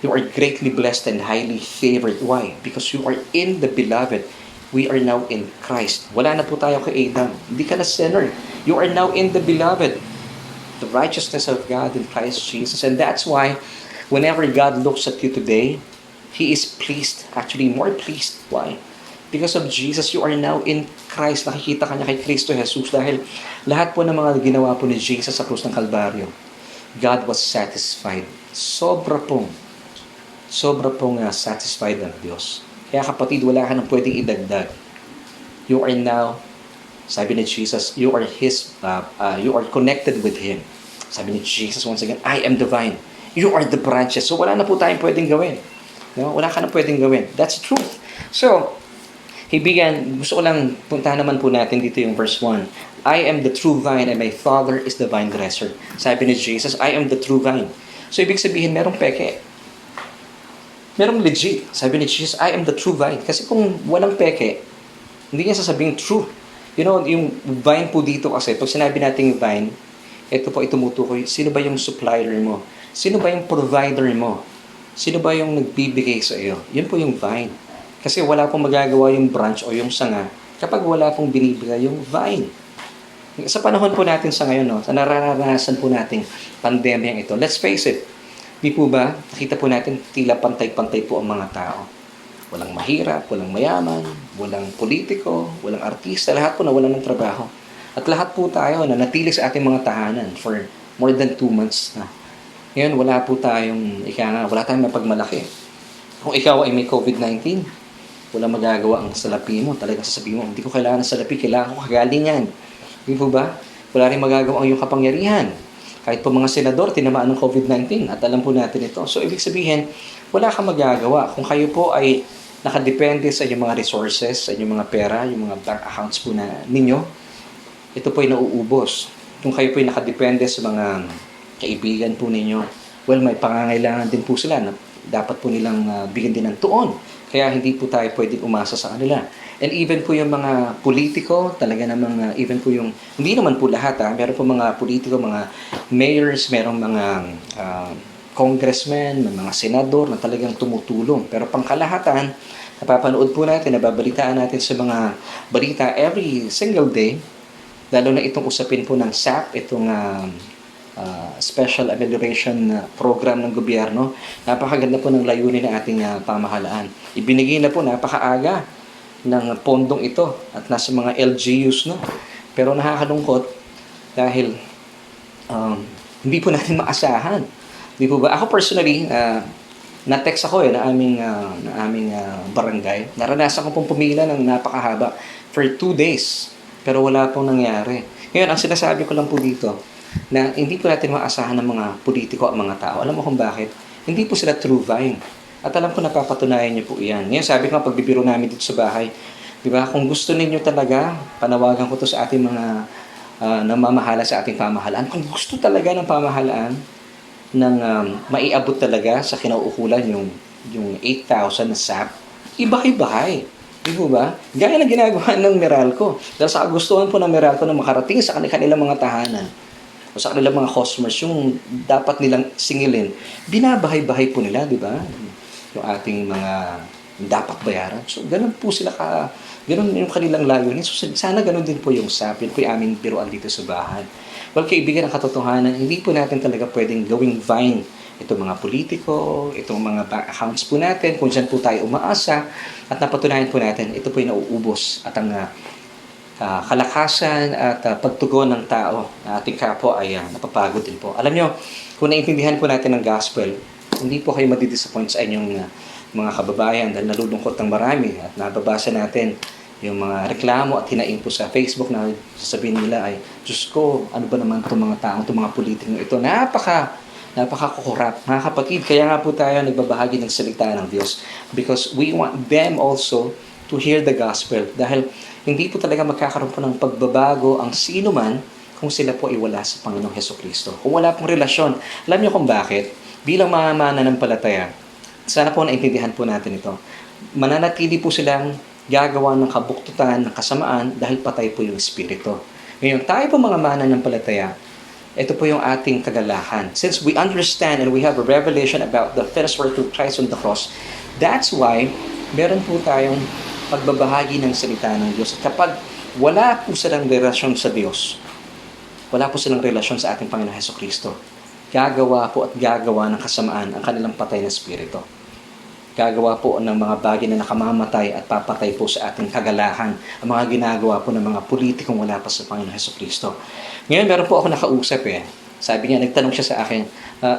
You are greatly blessed and highly favored. Why? Because you are in the beloved. We are now in Christ. Wala na po tayo kay Adam. Hindi ka na sinner. You are now in the beloved. The righteousness of God in Christ Jesus. And that's why, whenever God looks at you today, He is pleased. Actually, more pleased. Why? Because of Jesus, you are now in Christ. Nakikita ka niya kay Kristo Jesus dahil lahat po ng mga ginawa po ni Jesus sa krus ng Kalbaryo, God was satisfied. Sobra pong satisfied ng Diyos. Kaya kapatid, wala ka nang pwedeng idagdag. You are now, sabi ni Jesus, you are connected with Him. Sabi ni Jesus once again, I am the vine. You are the branches. So wala na po tayong pwedeng gawin. No? Wala ka nang pwedeng gawin. That's truth. So, gusto ko lang puntahan naman po natin dito yung verse 1. I am the true vine and my Father is the vine dresser. Sabi ni Jesus, I am the true vine. So ibig sabihin, merong peke. Merong legit. Sabi ni Jesus, I am the true vine. Kasi kung walang peke, hindi niya sasabing true. You know, yung vine po dito kasi, pag sinabi natin vine, ito po itumutukoy, sino ba yung supplier mo? Sino ba yung provider mo? Sino ba yung nagbibigay sa iyo? Yun po yung vine. Kasi wala pong magagawa yung branch o yung sanga kapag wala pong binibigay yung vine. Sa panahon po natin sa ngayon, no, sa nararanasan po nating pandemyang ito, let's face it, di po ba, nakita po natin tila pantay-pantay po ang mga tao. Walang mahirap, walang mayaman, walang politiko, walang artista, lahat po nawalan ng trabaho. At lahat po tayo na natili sa ating mga tahanan for more than 2 months na. Ngayon, wala tayong mapagmalaki. Kung ikaw ay may COVID-19, walang magagawa ang salapi mo. Talagang sasabihin mo, hindi ko kailangan ng salapi, kailangan ko kagalingan. Di po ba? Wala rin magagawa ang iyong kapangyarihan. Kahit po mga senador, tinamaan ng COVID-19 at alam po natin ito. So, ibig sabihin, wala kang magagawa. Kung kayo po ay nakadepende sa inyong mga resources, sa inyong mga pera, yung mga bank accounts po na ninyo, ito po ay nauubos. Kung kayo po ay nakadepende sa mga kaibigan po ninyo, well, may pangangailangan din po sila na dapat po nilang bigyan din ng tuon. Kaya hindi po tayo pwedeng umasa sa kanila. And even po yung mga politiko, talaga namang even po yung, hindi naman po lahat meron po mga politiko, mga mayors, merong mga congressmen, mga senador na talagang tumutulong. Pero pangkalahatan, napapanood po natin, nababalitaan natin sa mga balita every single day, lalo na itong usapin po ng SAP, itong Special Amelioration Program ng gobyerno. Napakaganda po ng layunin ng ating pamahalaan. Ibinigay na po napakaaga ng pondong ito at nasa mga LGUs na. Pero nakakalungkot dahil hindi po natin maasahan. Di po ba? Ako personally, na-text ako na aming barangay. Naranasan ko pong pumila ng napakahaba for 2 days. Pero wala pong nangyari. Ngayon, ang sinasabi ko lang po dito, na hindi po natin maasahan ng mga politiko at mga tao. Alam mo kung bakit? Hindi po sila true vine. At alam ko napapatunayan niyo po iyan. Ngayon, sabi ko pagbibiro namin dito sa bahay, di ba, kung gusto ninyo talaga, panawagan ko to sa ating mga namamahala sa ating pamahalaan. Kung gusto talaga ng pamahalaan ng maiabot talaga sa kinauukulan yung 8,000 na SAP, ibahay-bahay. Di po ba? Gaya ng ginagawa ng Meralco. Dahil sa kagustuhan po ng Meralco na makarating sa kanilang mga tahanan o sa kanilang mga customers, yung dapat nilang singilin, binabahay-bahay po nila, di ba? Yung ating mga dapat bayaran. So, ganun po sila ganun yung kanilang layunin. So, sana ganun din po yung SAP. Yun po yung aming biruan dito sa bahay. Well, kaibigan, ang katotohanan, hindi po natin talaga pwedeng gawing vine itong mga politiko, itong mga bank accounts po natin, kung saan po tayo umaasa, at napatunayan po natin, ito po yung nauubos at ang kalakasan at pagtugon ng tao na ating kapwa ay napapagod din po. Alam nyo, kung naintindihan po natin ang gospel, hindi po kayo madidisappoint sa inyong mga kababayan dahil nalulungkot ng marami at nababasa natin yung mga reklamo at hinaing po sa Facebook na sasabihin nila ay, Diyos ko, ano ba naman itong mga taong, itong mga politiko ito, napakakukurap. Mga kapatid, kaya nga po tayo nagbabahagi ng salita ng Diyos because we want them also to hear the gospel dahil hindi po talaga magkakaroon po ng pagbabago ang sino man kung sila po ay wala sa Panginoong Hesukristo. Kung wala pong relasyon, alam niyo kung bakit? Bilang mga mananampalataya, sana po naintindihan po natin ito. Mananatili po silang gagawa ng kabuktutan, ng kasamaan dahil patay po yung Espiritu. Ngayon, tayo po mga mananampalataya, ito po yung ating kagalahan. Since we understand and we have a revelation about the finished work of Christ on the cross, that's why meron po tayong pagbabahagi ng salita ng Diyos. Kapag wala po silang relasyon sa Diyos, wala po silang relasyon sa ating Panginoon Hesukristo, gagawa po at gagawa ng kasamaan ang kanilang patay na Espiritu. Gagawa po ng mga bagay na nakamamatay at papatay po sa ating kagalahan ang mga ginagawa po ng mga politikong wala pa sa Panginoon Hesukristo. Ngayon, meron po ako nakausap Sabi niya, nagtanong siya sa akin,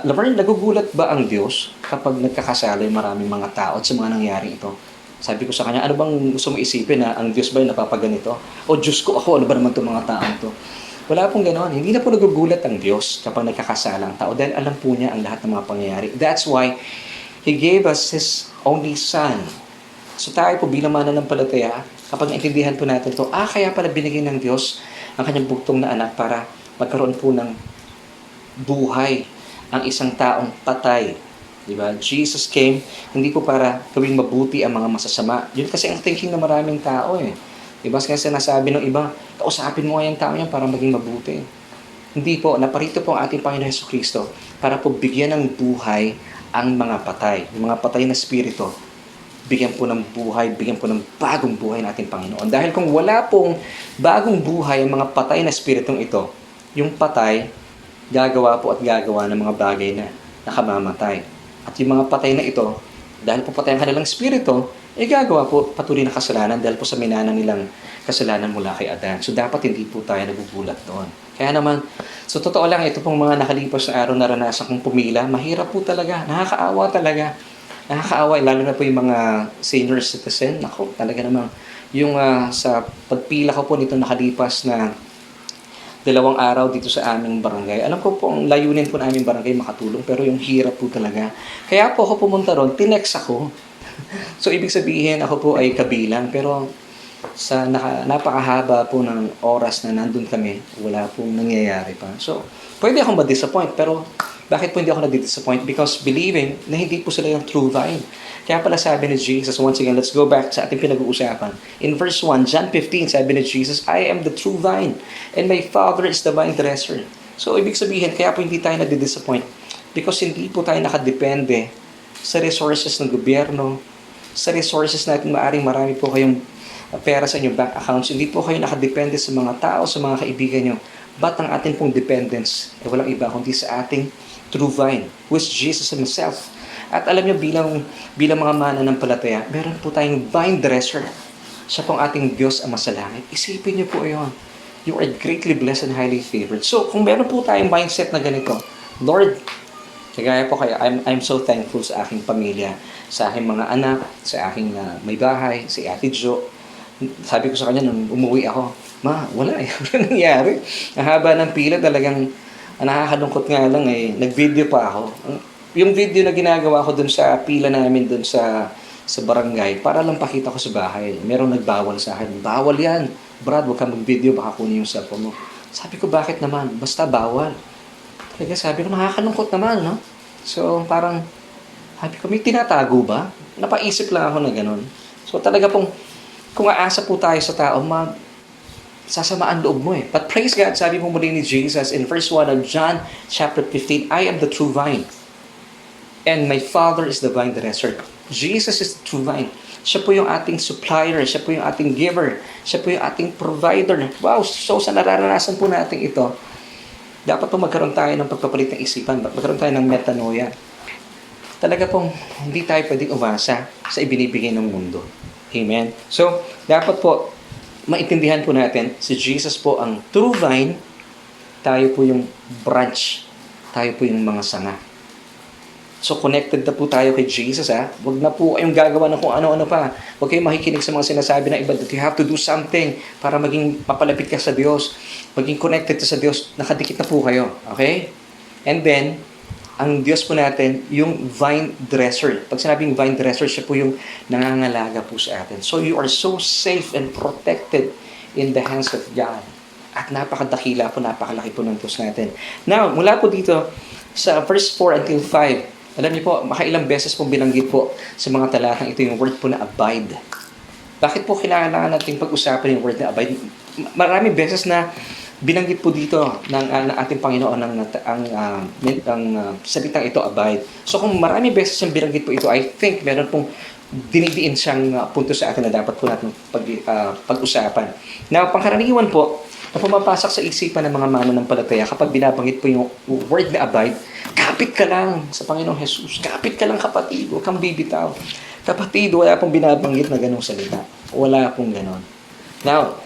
Laverne, nagugulat ba ang Diyos kapag nagkakasala yung maraming mga tao at sa mga nangyari ito? Sabi ko sa kanya, ano bang gusto mo isipin na ang Diyos ba yung napapaganito? O Diyos ko ako, ano ba naman itong mga taong to? Wala pong ganoon. Hindi na po nagugulat ang Diyos kapag nagkakasala ang tao dahil alam po niya ang lahat ng mga pangyayari. That's why He gave us His only Son. So tayo po bilang mananampalataya, kapag naintindihan po natin ito, kaya pala binigay ng Diyos ang kanyang bugtong na anak para magkaroon po ng buhay ang isang taong patay. Diba? Jesus came, hindi po para gawing mabuti ang mga masasama. Yun kasi ang thinking ng maraming tao Diba? Kasi sinasabi ng iba, kausapin mo nga yung tao yan para maging mabuti. Hindi po, naparito po ang ating Panginoon Hesukristo para po bigyan ng buhay ang mga patay. Yung mga patay na spirito, bigyan po ng buhay, bigyan po ng bagong buhay ng ating Panginoon. Dahil kung wala pong bagong buhay ang mga patay na spiritong ito, yung patay, gagawa po at gagawa ng mga bagay na nakamamatay. At yung mga patay na ito, dahil po patay ang kanilang spirito, gagawa po patuloy na kasalanan dahil po sa minana nilang kasalanan mula kay Adan. So dapat hindi po tayo nagugulat doon. Kaya naman, so totoo lang, ito pong mga nakalipas na araw naranasan kong pumila, mahirap po talaga, nakakaawa talaga. Nakakaawa, lalo na po yung mga senior citizen. Ako, talaga namang, yung sa pagpila ko po nito nakalipas na 2 araw dito sa aming barangay. Alam ko po, ang layunin po na aming barangay makatulong, pero yung hirap po talaga. Kaya po ako pumunta ron, tinext ako. So, ibig sabihin, ako po ay kabilang, pero sa napakahaba po ng oras na nandun kami, wala pong nangyayari pa. So, pwede akong ma-disappoint, pero bakit po hindi ako na-disappoint? Because believing na hindi po sila yung true vine. Kaya pala sabi ni Jesus, once again, let's go back sa ating pinag-uusapan. In verse 1, John 15, sabi ni Jesus, I am the true vine, and my Father is the vine dresser. So, ibig sabihin, kaya po hindi tayo na-disappoint. Because hindi po tayo nakadepende sa resources ng gobyerno, sa resources natin, maaring marami po kayong pera sa inyong bank accounts, hindi po kayo nakadepende sa mga tao, sa mga kaibigan nyo. But ang ating pong dependence ay walang iba kundi sa ating true vine, who is Jesus Himself. At alam nyo, bilang mga mananampalataya, meron po tayong vine dresser. Siya pong ating Diyos ang masalangit. Isipin nyo po yun. You are greatly blessed and highly favored. So, kung meron po tayong mindset na ganito, Lord, kagaya po kayo, I'm so thankful sa aking pamilya, sa aking mga anak, sa aking may bahay, si Ate Jo. Sabi ko sa kanya nung umuwi ako, Ma, wala wala nangyari. Ang haba ng pila talagang nakakalungkot nga lang nag-video pa ako. Yung video na ginagawa ko dun sa pila namin dun sa barangay, para lang pakita ko sa bahay. Merong nagbawal sa akin. Bawal yan. Brad, huwag kang mag-video, baka kunin yung cellphone mo. Sabi ko, bakit naman? Basta bawal. Kaya sabi ko, nakakalungkot naman, no? So, parang, sabi ko, may tinatago ba? Napaisip lang ako na ganun. So, talaga pong, kung aasa po tayo sa tao, sasamaan loob mo But praise God, sabi mo muli ni Jesus in verse 1 of John chapter 15, I am the true vine, and my Father is the vine dresser. Jesus is the true vine. Siya po yung ating supplier, siya po yung ating giver, siya po yung ating provider. Wow, so sa nararanasan po natin ito, dapat po magkaroon tayo ng pagpapalit ng isipan, magkaroon tayo ng metanoia. talaga pong hindi tayo pwedeng umasa sa ibinibigay ng mundo. Amen? So, dapat po, maintindihan po natin, si Jesus po ang true vine, tayo po yung branch, tayo po yung mga sanga. So, connected na po tayo kay Jesus, ha? Huwag na po kayong gagawa ng kung ano-ano pa. Huwag kayong makikinig sa mga sinasabi ng iba that you have to do something para maging mapalapit ka sa Diyos. Maging connected ka sa Diyos. Nakadikit na po kayo. Okay? And then, ang Diyos po natin, yung vine dresser. Pag sinabing vine dresser, siya po yung nangangalaga po sa atin. So, you are so safe and protected in the hands of God. At napakadakila po, napakalaki po ng Diyos natin. Now, mula po dito sa verse 4 until 5, alam niyo po, makailang beses po binanggit po sa mga talatang ito yung word po na abide. Bakit po kailangan natin pag-usapan yung word na abide? Maraming beses na binanggit po dito ng ating Panginoon ang salitang ito, abide. So kung maraming beses yung binanggit po ito, I think meron pong dinidiin siyang punto sa atin na dapat po natin pag-usapan. Now, pangkaraniwan po, na pumapasok sa isipan ng mga mananampalataya kapag binabanggit po yung word na abide, kapit ka lang sa Panginoong Jesus. Kapit ka lang, kapatid. Huwag kang bibitaw. Kapatid, wala pong binabanggit na ganong salita. Wala pong ganon. Now,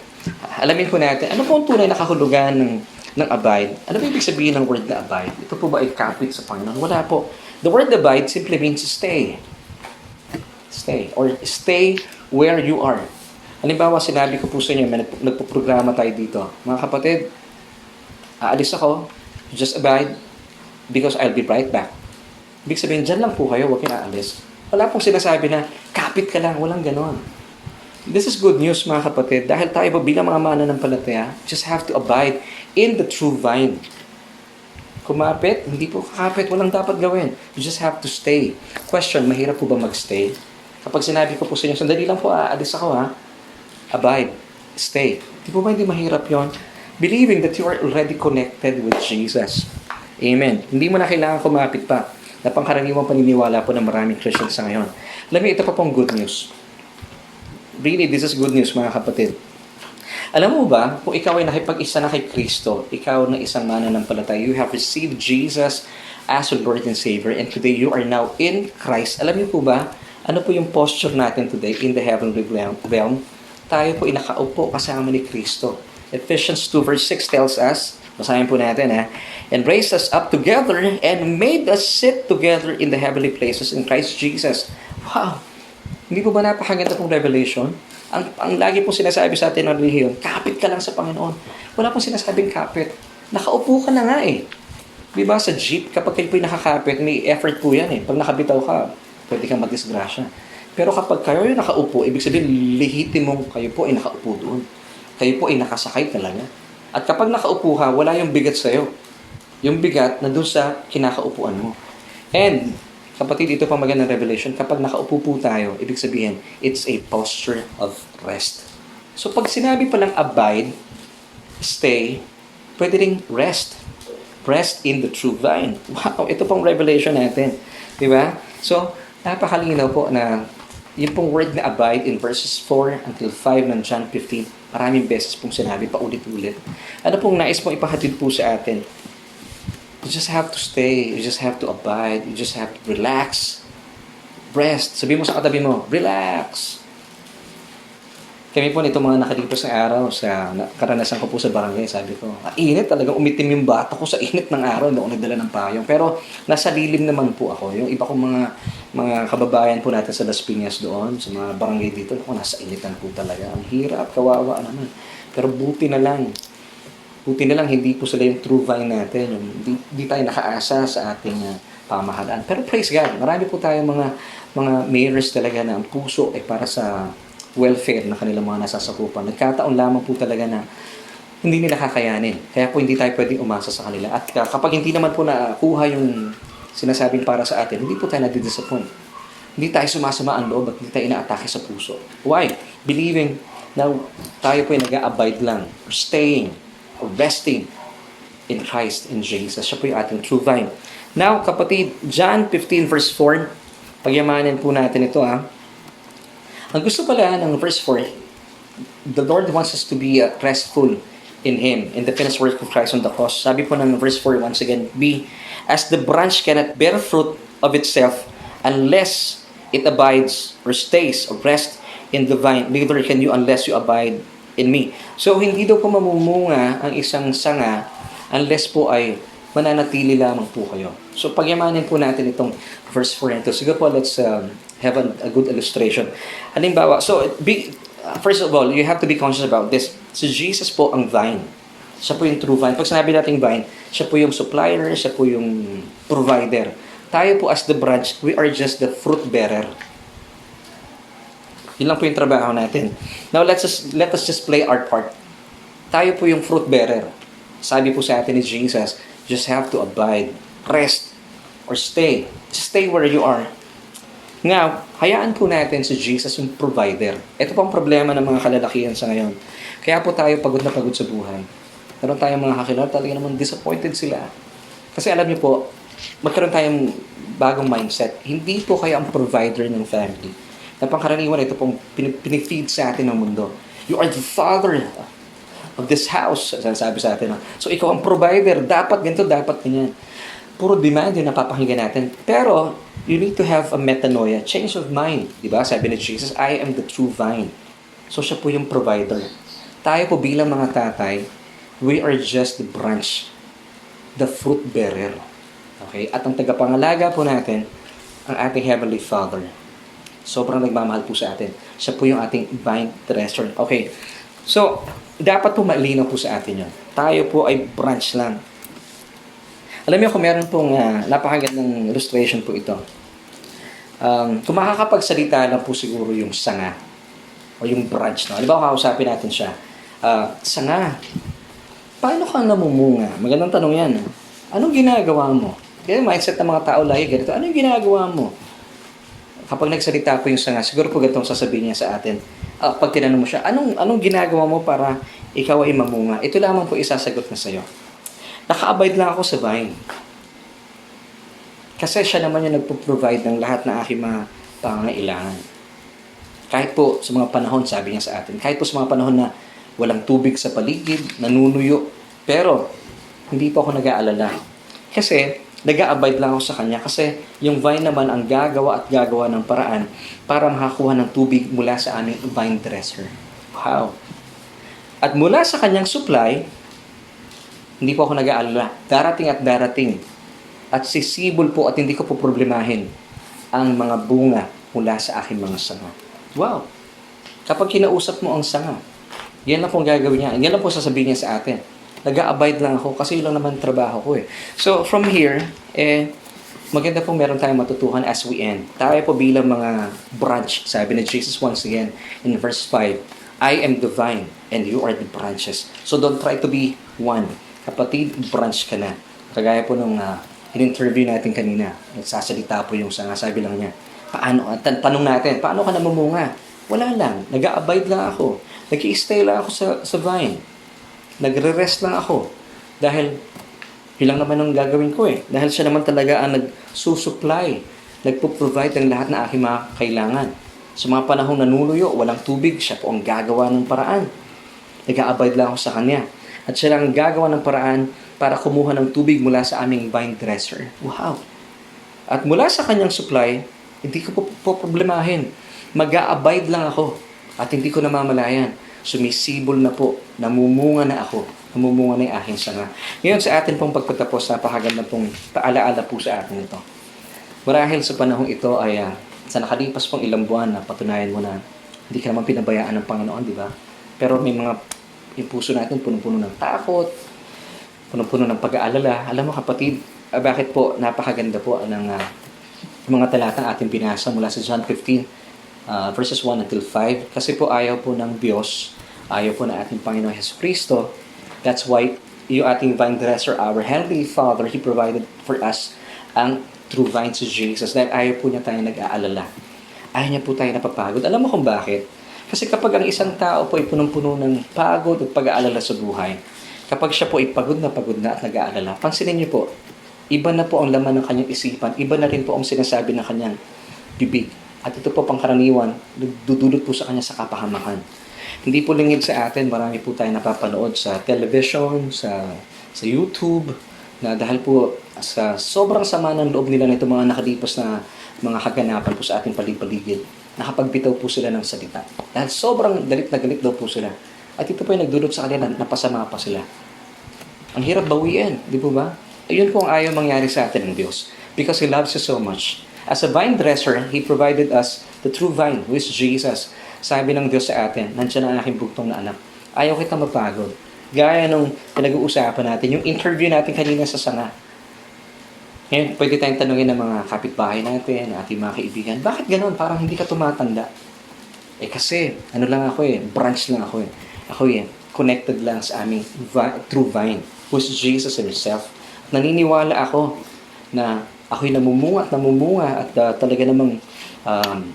alamin po natin, ano po ang tunay na kahulugan ng abide? Ano ba ibig sabihin ng word na abide? Ito po ba ay kapit sa Panginoon? Wala po. The word abide simply means stay. Stay. Or stay where you are. Halimbawa, sinabi ko po sa inyo, nagpo-programa tayo dito. Mga kapatid, aalis ako, just abide, because I'll be right back. Ibig sabihin, dyan lang po kayo, huwag kayo aalis. Wala pong sinasabi na, kapit ka lang, walang ganon. This is good news, mga kapatid, dahil tayo po bilang mga mananampalataya, just have to abide in the true vine. Kumapit, hindi po kakapit, walang dapat gawin. You just have to stay. Question, mahirap po ba magstay? Kapag sinabi ko po sa inyo, sandali lang po, aalis ako ha. Abide. Stay. Di po ba hindi mahirap yon? Believing that you are already connected with Jesus. Amen. Hindi mo na kailangan kumapit pa. Na pangkaraniwang paniniwala po ng maraming Christians sa ngayon. Alam mo, ito pa pong good news. Really, this is good news, mga kapatid. Alam mo ba, kung ikaw ay nakipag-isa na kay Kristo, ikaw na isang mananampalataya, you have received Jesus as your Lord and Savior, and today you are now in Christ. Alam niyo po ba, ano po yung posture natin today in the heavenly realm? Tayo po inakaupo kasama ni Kristo. Ephesians 2 verse 6 tells us, basahin po natin and raised us up together and made us sit together in the heavenly places in Christ Jesus. Wow! Hindi po ba napakaganda pong revelation? Ang lagi pong sinasabi sa atin ng relihiyon, kapit ka lang sa Panginoon. Wala pong sinasabing kapit. Nakaupo ka na nga eh. Diba sa jeep, kapag kayo po'y nakakapit, may effort po yan eh. Pag nakabitaw ka, pwede kang magdisgrasya. Pero kapag kayo ay nakaupo, ibig sabihin, lehitimong kayo po ay nakaupo doon. Kayo po ay nakasakay talaga. At kapag nakaupo ka, wala yung bigat sa'yo. Yung bigat na doon sa kinakaupuan mo. And, kapatid, ito pa magandang revelation, kapag nakaupo po tayo, ibig sabihin, it's a posture of rest. So pag sinabi palang abide, stay, pwede ring rest. Rest in the true vine. Wow, ito pong revelation natin. Diba? So, napakalinaw po na yung pong word na abide in verses 4 until 5 ng John 15, maraming beses pong sinabi pa ulit-ulit. Ano pong nais pong ipahatid po sa atin? You just have to stay. You just have to abide. You just have to relax. Rest. Sabi mo sa katabi mo, relax. Kami po nito mga nakalipas na araw sa karanasan ko po sa barangay, sabi ko, init talaga, umitim yung bata ko sa init ng araw, noong nagdala ng payong. Pero nasa lilim naman po ako. Yung iba kong mga kababayan po natin sa Las Piñas doon, sa mga barangay dito, ako nasa initan po talaga. Ang hirap, kawawa naman. Pero buti na lang, hindi po sila yung true vine natin. Hindi tayo nakaasa sa ating pamahalaan. Pero praise God, marami po tayong mga mayors talaga na ang puso ay para sa welfare ng kanilang mga nasasakupan. Nagkataon lamang po talaga na hindi nila kakayanin. Kaya po hindi tayo pwedeng umasa sa kanila. At kapag hindi naman po nakuha yung sinasabing para sa atin, hindi po tayo nadidisappoint. Hindi tayo sumasama ang loob at hindi tayo inaatake sa puso. Why? Believing na tayo po ay nag-a-abide lang, or staying, or resting in Christ, in Jesus. Siya po yung ating true vine. Now, kapatid, John 15 verse 4, pagyamanin po natin ito Ang gusto pala ng verse 4, the Lord wants us to be restful in Him, in the finished work of Christ on the cross. Sabi po ng verse 4 once again, be as the branch cannot bear fruit of itself unless it abides or stays or rest in the vine, neither can you unless you abide in me. So, hindi daw po mamumunga ang isang sanga unless po ay mananatili lamang po kayo. So, pagyamanin po natin itong verse 4 nito. Sige po, let's have a good illustration. Halimbawa, so, first of all, you have to be conscious about this. So, Jesus po ang vine. Siya po yung true vine. Pag sinabi natin vine, siya po yung supplier, siya po yung provider. Tayo po as the branch, we are just the fruit bearer. Yun lang po yung trabaho natin. Now, let us just play our part. Tayo po yung fruit bearer. Sabi po sa atin ni Jesus, just have to abide, rest, or stay. Stay where you are. Nga, hayaan po natin si Jesus yung provider. Ito po ang problema ng mga kalalakihan sa ngayon. Kaya po tayo pagod na pagod sa buhay. Meron tayong mga kakilala, talaga naman disappointed sila. Kasi alam niyo po, magkaroon tayong bagong mindset. Hindi po kayo ang provider ng family. Na pangkaraniwan, ito pong pinifeed sa atin ng mundo. You are the father of this house, sabi sa atin. So, ikaw ang provider. Dapat ganito, dapat ganyan. Puro demand yung napapakinggan natin. Pero, you need to have a metanoia, change of mind. Diba? Sabi ni Jesus, I am the true vine. So, siya po yung provider. Tayo po bilang mga tatay, we are just the branch, the fruit bearer. Okay? At ang tagapangalaga po natin, ang ating Heavenly Father. Sobrang nagmamahal po sa atin. Siya po yung ating vine dresser. Okay. So, dapat po malinaw po sa atin yun. Tayo po ay branch lang. Alam niyo kung meron pong napakagandang illustration po ito. Kung makakapagsalita lang po siguro yung sanga o yung branch. No? Halimbawa, kausapin natin siya. Sanga, paano ka namumunga? Magandang tanong yan. Anong ginagawa mo? Kaya mindset ng mga tao lagi ganito. Anong ginagawa mo? Kapag nagsalita po yung sanga, siguro po ganitong sasabihin niya sa atin. Pag tinanong mo siya, anong ginagawa mo para ikaw ay mamunga? Ito lamang po isasagot na sa'yo. Naka-abide lang ako sa vine. Kasi siya naman yung nagpo-provide ng lahat na aking mga pangangailangan. Kahit po sa mga panahon, sabi niya sa atin, kahit po sa mga panahon na walang tubig sa paligid, nanunuyo, pero hindi po ako nag-aalala. Kasi nag-a-abide lang ako sa kanya kasi yung vine naman ang gagawa ng paraan para makakuha ng tubig mula sa aming vine dresser. Wow! At mula sa kanyang supply, hindi po ako nag-aalala. Darating at darating. At sisibol po at hindi ko po problemahin ang mga bunga mula sa aking mga sanga. Wow! Kapag kinausap mo ang sanga, yan lang pong gagawin niya. Yan lang po sasabihin niya sa atin. Nag-a-abide lang ako kasi yun lang naman trabaho ko eh. So, from here, maganda pong meron tayong matutuhan as we end. Tayo po bilang mga branch, sabi ni Jesus once again in verse 5, I am the vine and you are the branches. So, don't try to be one. Kapatid, branch ka na. Kagaya po nung in-interview natin kanina, nagsasalita po yung sanga, sabi lang niya, tanong natin, paano ka namumunga? Wala lang, nag-a-abide lang ako. Nag-i-stay lang ako sa vine. Nagre-rest lang ako dahil ilang naman ang gagawin ko eh. Dahil siya naman talaga ang nagsusupply, nagpo-provide ng lahat na aking mga kailangan. Sa mga panahong nanuluyo, walang tubig, siya po ang gagawa ng paraan. Nag-a-abide lang ako sa kanya. At siya lang ang gagawa ng paraan para kumuha ng tubig mula sa aming vine dresser. Wow! At mula sa kanyang supply, hindi ko po problemahin. Mag-a-abide lang ako at hindi ko namamalayan. Sumisibol na po, namumunga na ako, namumunga na yung aking sanga. Ngayon sa atin pong pagtatapos, napakaganda pong paalaala po sa atin ito. Marahil sa panahong ito ay sa nakalipas pong ilang buwan na patunayan mo na hindi ka naman pinabayaan ng Panginoon, di ba? Pero may mga yung puso natin punong-puno ng takot, punong-puno ng pag-aalala. Alam mo kapatid, bakit po napakaganda po ng mga talatang ating binasa mula sa John 15, verses 1 until 5. Kasi po ayaw po ng Diyos, ayaw po ng ating Panginoon Jesucristo. That's why yung ating vine dresser, our Heavenly Father, He provided for us ang true vine si Jesus. Dahil ayaw po niya tayo nag-aalala. Ayaw niya po tayo napapagod. Alam mo kung bakit? Kasi kapag ang isang tao po ay punong-puno ng pagod at pag-aalala sa buhay, kapag siya po ay pagod na at nag-aalala, pansinin niyo po, iba na po ang laman ng kanyang isipan, iba na rin po ang sinasabi ng kanyang bibig. At ito po pangkaraniwan, dudulot po sa kanya sa kapahamakan. Hindi po lingid sa atin, marami po tayo napapanood sa television, sa YouTube, na dahil po Sa sobrang sama ng loob nila nito mga nakalipas na mga kaganapan po sa ating paligid, nakapagbitaw po sila ng salita. Dahil sobrang galit na galit daw po sila. At ito po yung nagdulot sa kanila, napasama pa sila. Ang hirap bawiin, di po ba? Ayun po ang ayaw mangyari sa atin ng Diyos. Because He loves us so much. As a vine dresser, He provided us the true vine, who is Jesus. Sabi ng Diyos sa atin, nandiyan ang aking bugtong na anak. Ayaw kita mapagod. Gaya nung pinag-uusapan natin, yung interview natin kanina sa sanga. Ngayon, pwede tayong tanungin ng mga kapitbahay natin, ating mga kaibigan, bakit ganoon? Parang hindi ka tumatanda. Kasi, branch lang ako eh. Ako connected lang sa aming true vine, who is Jesus Himself. Naniniwala ako na ako'y namumunga at talaga namang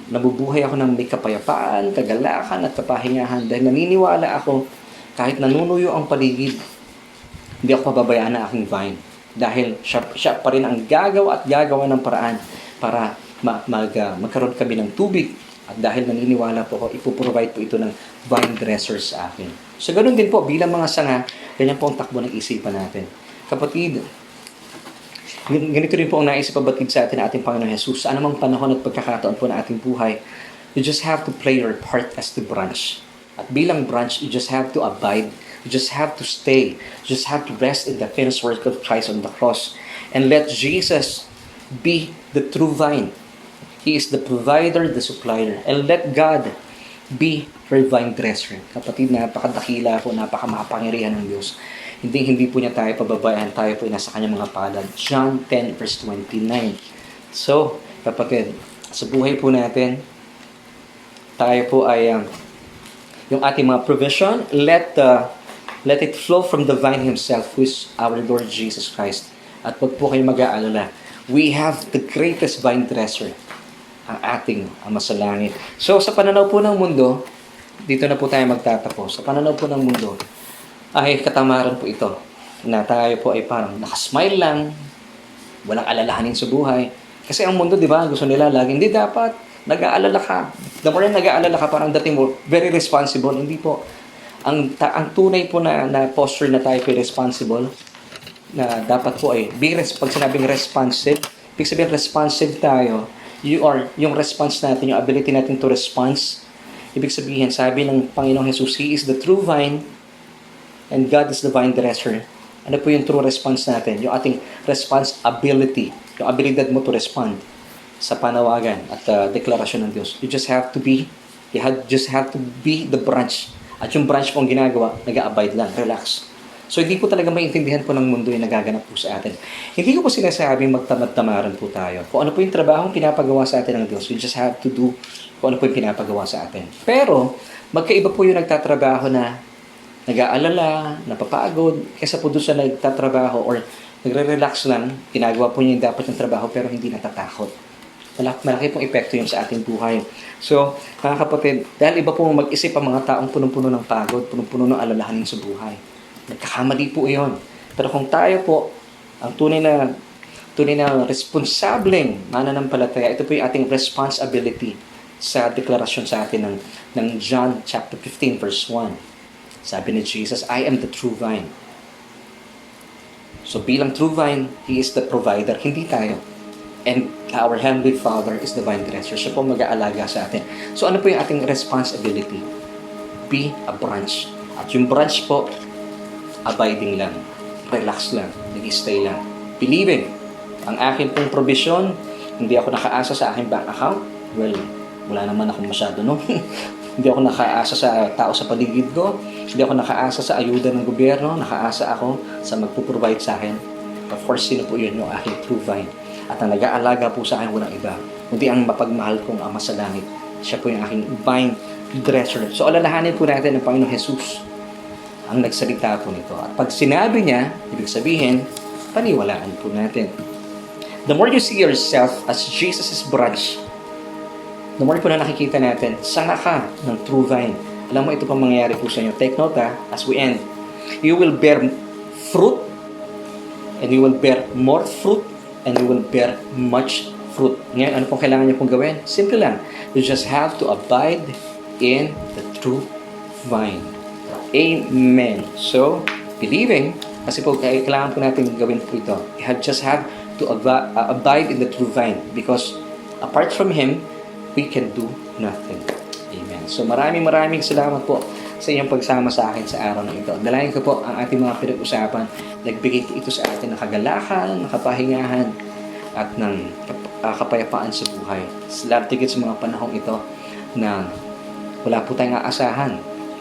nabubuhay ako ng may kapayapaan, kagalakan at kapahingahan dahil naniniwala ako kahit nanunuyo ang paligid, hindi ako pababayaan ng aking vine. Dahil siya pa rin ang gagawa ng paraan para magkaroon kami ng tubig. At dahil naniniwala po ako, ipoprovide po ito ng vine dressers sa akin. So, ganoon din po, bilang mga sanga, ganyan po ang takbo ng isipan natin. Kapatid, ganito rin po ang naisip pabatid sa atin ating Panginoon Jesus. Sa anumang panahon at pagkakataon po na ating buhay, you just have to play your part as the branch. At bilang branch, you just have to abide. You just have to stay. You just have to rest in the finished work of Christ on the cross. And let Jesus be the true vine. He is the provider, the supplier. And let God be your vine dresser. Kapatid, napakadakila po, napakamakapangyarihan ng Diyos. Hindi po niya tayo pababayaan, tayo po ay nasa kanyang mga palad. John 10 verse 29. So, kapatid, sa buhay po natin, tayo po ay yung ating mga provision, let it flow from the vine Himself, who is our Lord Jesus Christ. At wag po kayo mag-aalala. We have the greatest vine dresser, ang ating Ama sa langit. So, sa pananaw po ng mundo, dito na po tayo magtatapos. Sa pananaw po ng mundo, ay katamaran po ito na tayo po ay parang nakasmile lang, walang alalahanin sa buhay. Kasi ang mundo, di ba, gusto nila lagi, hindi dapat, nag-aalala ka. The more na nag-aalala ka, parang dating mo, very responsible. Hindi po. Ang tunay po na posture na tayo po responsible, na dapat po ay, pag sinabing responsive, ibig sabihin responsive tayo, yung response natin, yung ability natin to response, ibig sabihin, sabi ng Panginoong Jesus, He is the true vine, and God is the vine dresser. Ano po yung true response natin? Yung ating responsibility, yung abilidad mo to respond sa panawagan at deklarasyon ng Diyos. You just have to be the branch. At yung branch pong ginagawa, nag-a-abide lang, relax. So, hindi po talaga maintindihan po ng mundo yung nagaganap po sa atin. Hindi ko po sinasabing magtamad-tamaran po tayo. Kung ano po yung trabahong pinapagawa sa atin ng Diyos, we just have to do kung ano po yung pinapagawa sa atin. Pero, magkaiba po yung nagtatrabaho na nag-aalala, napapagod, kaysa po doon sa nagtatrabaho or nagre-relax lang, ginagawa po niya yung dapat yung trabaho pero hindi natatakot. Malaki pong epekto yun sa ating buhay. So, mga kapatid, dahil iba po mag-isip ang mga taong punong-puno ng pagod, punong-puno ng alalahanin sa buhay. Nagkakamali po iyon. Pero kung tayo po, ang tunay na responsableng mananampalataya, ito po yung ating responsibility sa deklarasyon sa atin ng John chapter 15 verse 1. Sabi ni Jesus, I am the true vine. So bilang true vine, He is the provider, hindi tayo. And our Heavenly Father is the vine dresser. Siya po mag-aalaga sa atin. So ano po yung ating responsibility? Be a branch. At yung branch po, abiding lang. Relax lang. Nag-stay lang. Believing. Ang akin pong provision, hindi ako nakaasa sa aking bank account. Well, wala naman ako masyado, no? Hindi ako nakaasa sa tao sa paligid ko. Hindi ako nakaasa sa ayuda ng gobyerno. Nakaasa ako sa magpuprovide sa akin. Of course, sino po yun? Yung aking true vine. At ang nag-aalaga po sa akin, walang iba. Kundi ang mapagmahal kong Ama sa langit. Siya po yung aking vine dresser. So, alalahanin po natin ng Panginoong Jesus ang nagsalita po nito. At pag sinabi niya, ibig sabihin, paniwalaan po natin. The more you see yourself as Jesus' branch, the more po na nakikita natin, sanga ka ng true vine. Alam mo, ito pang mangyayari po sa inyo. Take note as we end. You will bear fruit, and you will bear more fruit, and you will bear much fruit. Ngayon, ano pong kailangan niyo pong gawin? Simple lang. You just have to abide in the true vine. Amen. So, believing Kasi po, kailangan po natin gawin po ito. Just have to abide in the true vine because apart from Him, we can do nothing. Amen. So maraming salamat po sa inyong pagsama sa akin sa araw na ito. Dalayan ko po ang ating mga pinag-usapan. Nagbigay ito sa atin ng kagalakan, ng kapahingahan, at ng kapayapaan sa buhay. Lalo tigit sa mga panahong ito na wala po tayong aasahan.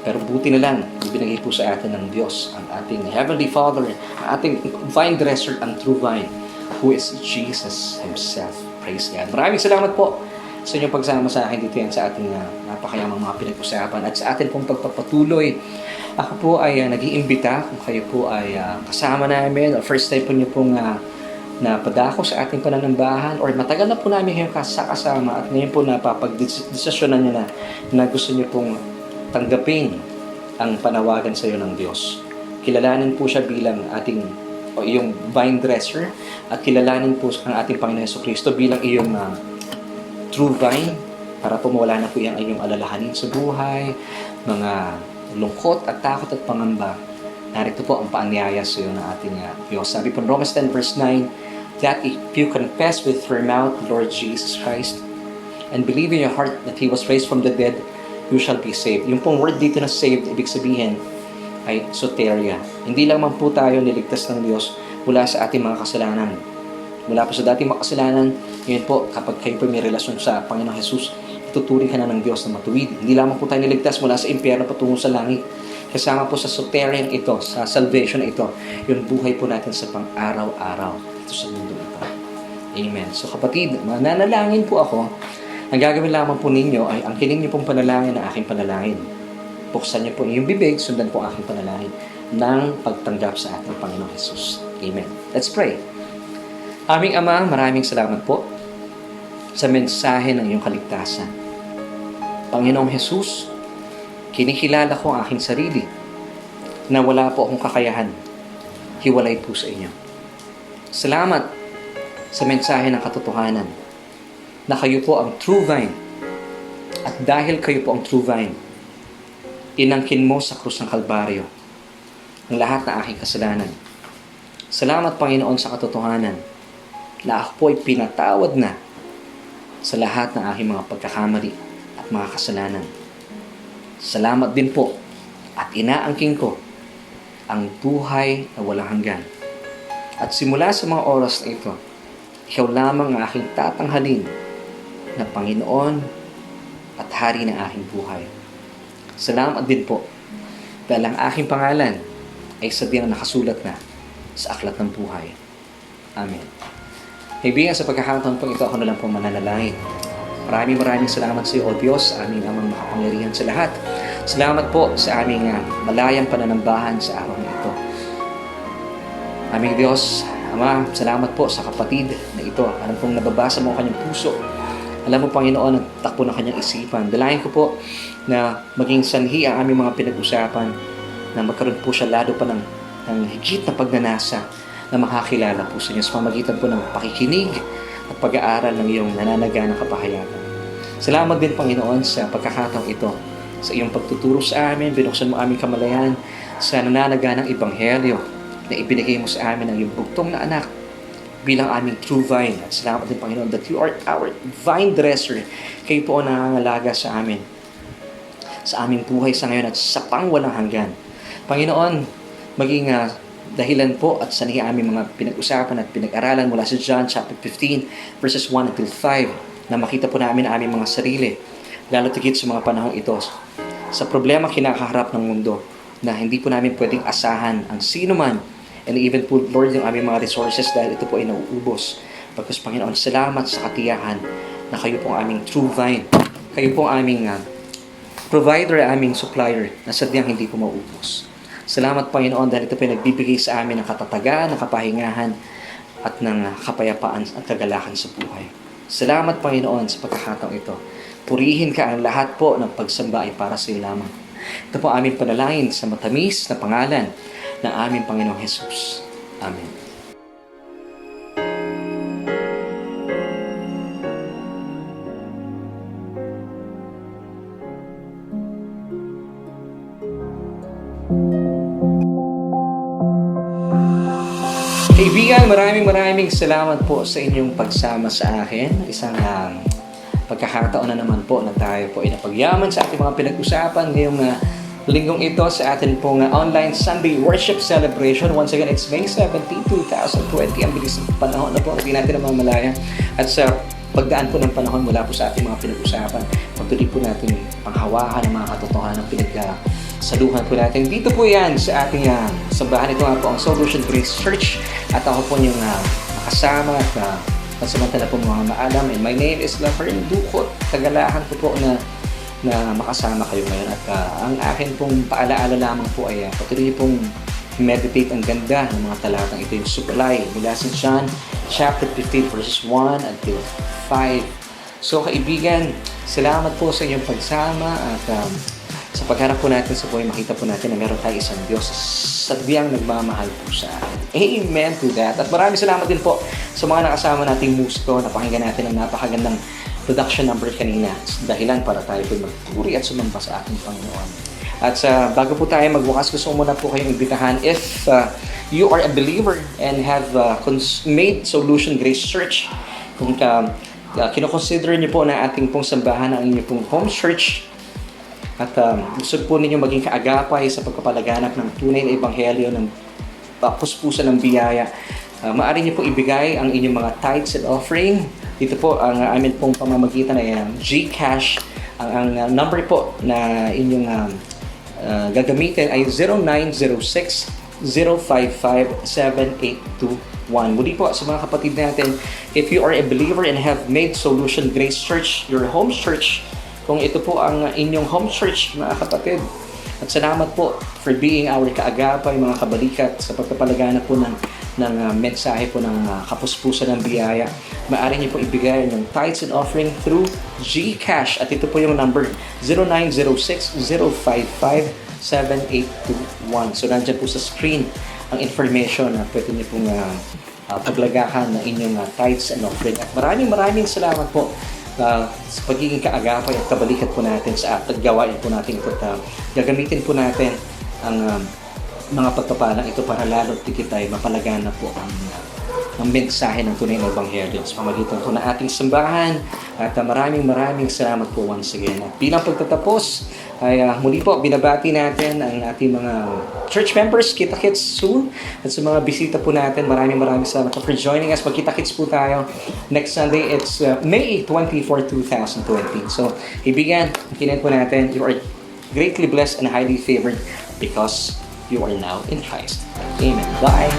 Pero buti na lang, ibinigay po sa atin ng Diyos, ang ating Heavenly Father, ang ating vine dresser, ang true vine, who is Jesus Himself. Praise God. Maraming salamat po sa inyong pagsama sa akin dito yan sa ating napakayamang mga pinag-usapan at sa atin pong pagpapatuloy. Ako po ay nag-iimbita kung kayo po ay kasama namin o first time po niyo pong napadako sa ating pananambahan or matagal na po namin kayo kasama at ngayon po napapag-desisyonan niyo na gusto niyo pong tanggapin ang panawagan sa iyo ng Diyos. Kilalanin po siya bilang ating o iyong vine dresser at kilalanin po ang ating Panginoon Jesucristo bilang iyong true vine para po mawala na po yung iyong alalahanin sa buhay, mga lungkot at takot at pangamba. Narito po ang paanyaya sa iyo ng ating Diyos. Sabi po Romans 10 verse 9, that if you confess with your mouth the Lord Jesus Christ and believe in your heart that He was raised from the dead, you shall be saved. Yung pong word dito na saved, ibig sabihin ay soteria. Hindi lang man po tayo niligtas ng Diyos mula sa ating mga kasalanan. Mula po sa dating mga kasalanan, ngayon po, kapag kayo po may relasyon sa Panginoong Jesus, ituturing ka na ng Diyos na matuwid. Hindi lamang po tayo niligtas mula sa impyerno patungo sa langit. Kasama po sa soterian ito, sa salvation ito, yung buhay po natin sa pang-araw-araw dito sa mundo ito. Amen. So kapatid, mananalangin po ako. Ang gagawin lamang po ninyo ay ang kining niyo pong panalangin na aking panalangin. Buksan niyo po iyong bibig, sundan po aking panalangin ng pagtanggap sa ating Panginoong Jesus. Amen. Let's pray. Aming Ama, maraming salamat po sa mensahe ng iyong kaligtasan. Panginoong Jesus, kinikilala ko ang aking sarili na wala po akong kakayahan. Hiwalay po sa inyo. Salamat sa mensahe ng katotohanan na kayo po ang true vine. At dahil kayo po ang true vine, inangkin mo sa krus ng Kalbaryo ang lahat ng aking kasalanan. Salamat, Panginoon, sa katotohanan na ako po ay pinatawad na sa lahat ng aking mga pagkakamali at mga kasalanan. Salamat din po at inaangking ko ang buhay na walang hanggan. At simula sa mga oras na ito, ikaw lamang ang aking tatanghalin na Panginoon at Hari ng aking buhay. Salamat din po dahil ang aking pangalan ay sadyang nakasulat na sa aklat ng buhay. Amen. Kaibigan, sa pagkakataon po ito, ako na lang po mananalangin. Maraming salamat sa iyo, O Diyos, aming amang makapangyarihan sa lahat. Salamat po sa aming malayang pananambahan sa araw na ito. Aming Diyos, Ama, salamat po sa kapatid na ito. Alam pong nababasa mo ang kanyang puso. Alam mo, Panginoon, ang takbo ng kanyang isipan. Dalayan ko po na maging sanhi ang aming mga pinag-usapan, na magkaroon po siya lalo pa ng higit na pagnanasa na makakilala po sa inyo sa pamagitan po ng pakikinig at pag-aaral ng iyong nananaganang kapahayagan. Salamat din, Panginoon, sa pagkakataong ito, sa iyong pagtuturo sa amin, binuksan mo aming kamalayan sa nananaganang ebanghelyo na ibinigay mo sa amin ang iyong bugtong na anak bilang aming true vine. At salamat din, Panginoon, that you are our vine dresser. Kayo po ang nangangalaga sa amin, sa aming buhay sa ngayon at sa pangwalang hanggan. Panginoon, maging dahilan po at sanhi aming mga pinag-usapan at pinag-aralan mula sa John chapter 15 verses 1 until 5 na makita po namin ang aming mga sarili, lalo tigit sa mga panahong ito, sa problema kinakaharap ng mundo na hindi po namin pwedeng asahan ang sino man, and even po, Lord, yung aming mga resources dahil ito po ay nauubos. Pagkas, Panginoon, salamat sa katiyahan na kayo po ang aming true vine. Kayo po ang aming provider, aming supplier na sadyang hindi po mauubos. Salamat, Panginoon, dahil ito po ay nagbibigay sa amin ng katatagan, ng kapahingahan, at ng kapayapaan at kagalakan sa buhay. Salamat, Panginoon, sa pagkakataong ito. Purihin ka ang lahat po ng pagsamba ay para sa iyo lamang. Ito po aming panalangin sa matamis na pangalan ng aming Panginoong Jesus. Amen. Kaibigan, maraming salamat po sa inyong pagsama sa akin. Isang pagkakataon na naman po na tayo po ay napagyaman sa ating mga pinag-usapan ngayong linggong ito sa atin pong online Sunday Worship Celebration. Once again, it's May 17, 2020. Ang bilis ng panahon na po, hindi natin namamalaya. At sa pagdaan po ng panahon mula po sa ating mga pinag-usapan, pagtuloy po natin panghawakan ng mga katotohanan ng saluhan po natin. Dito po yan sa ating sambahan. Ito nga po ang Solution Grace Church. At ako po yung nakasama at pansamantala po mga maalam. And my name is Laverne Ducot. Tagalahan ko po na makasama kayo ngayon. At ang akin pong paalaala lamang po ay patuloy pong meditate ang ganda ng mga talatang ito yung supply mula sa John chapter 15 verses 1 until 5. So kaibigan, salamat po sa inyong pagsama at sa pagharap po natin sa buhay, makita po natin na meron tayo isang Diyos sa biyang nagmamahal po sa atin. Amen to that. At maraming salamat din po sa mga nakasama nating musiko. Napakinggan natin ang napakagandang production number kanina. Dahilan para tayo po magpuri at sumamba sa ating Panginoon. At bago po tayo magbukas, gusto ko muna po kayong imbitahan. If you are a believer and have made Solution Grace Church, kung kinoconsider niyo po na ating pong sambahan ang inyong pong home church, at gusto po ninyo maging kaagapay sa pagpapalaganap ng tunay na ebanghelyo ng puspusan ng biyaya, maaari niyo po ibigay ang inyong mga tithes and offering. Dito po ang amin pong pamamagitan ay GCash. Ang number po na inyong gagamitin ay 0906-055-7821. Muli po sa mga kapatid natin, if you are a believer and have made Solution Grace Church your home church, kung ito po ang inyong home church, mga kapatid, at salamat po for being our kaagapay, mga kabalikat, sa pagpapalaganap po ng mensahe po ng kapuspusan ng biyaya. Maaari niyo po ibigay yung tithes and offering through GCash. At ito po yung number 0906-055-7821. So nandyan po sa screen ang information na pwede niyo pong paglagahan ng inyong tithes and offering. At maraming salamat po sa pagiging kaagapay at kabalikat po natin sa paggawain po natin ito. Gagamitin po natin ang mga pagpapalang ito para lalo tikit ay mapalaganap po ang mensahe ng tunay na ebanghelyo sa pamagitan po ng ating sambahan. At maraming salamat po once again. At bilang pagtatapos ay muli po binabati natin ang ating mga church members. Kita-kits soon. At sa mga bisita po natin, maraming salamat for joining us. Magkita-kits po tayo next Sunday. It's May 24, 2020. So, ibigan, kinan po natin, you are greatly blessed and highly favored because you are now in Christ. Amen. Bye!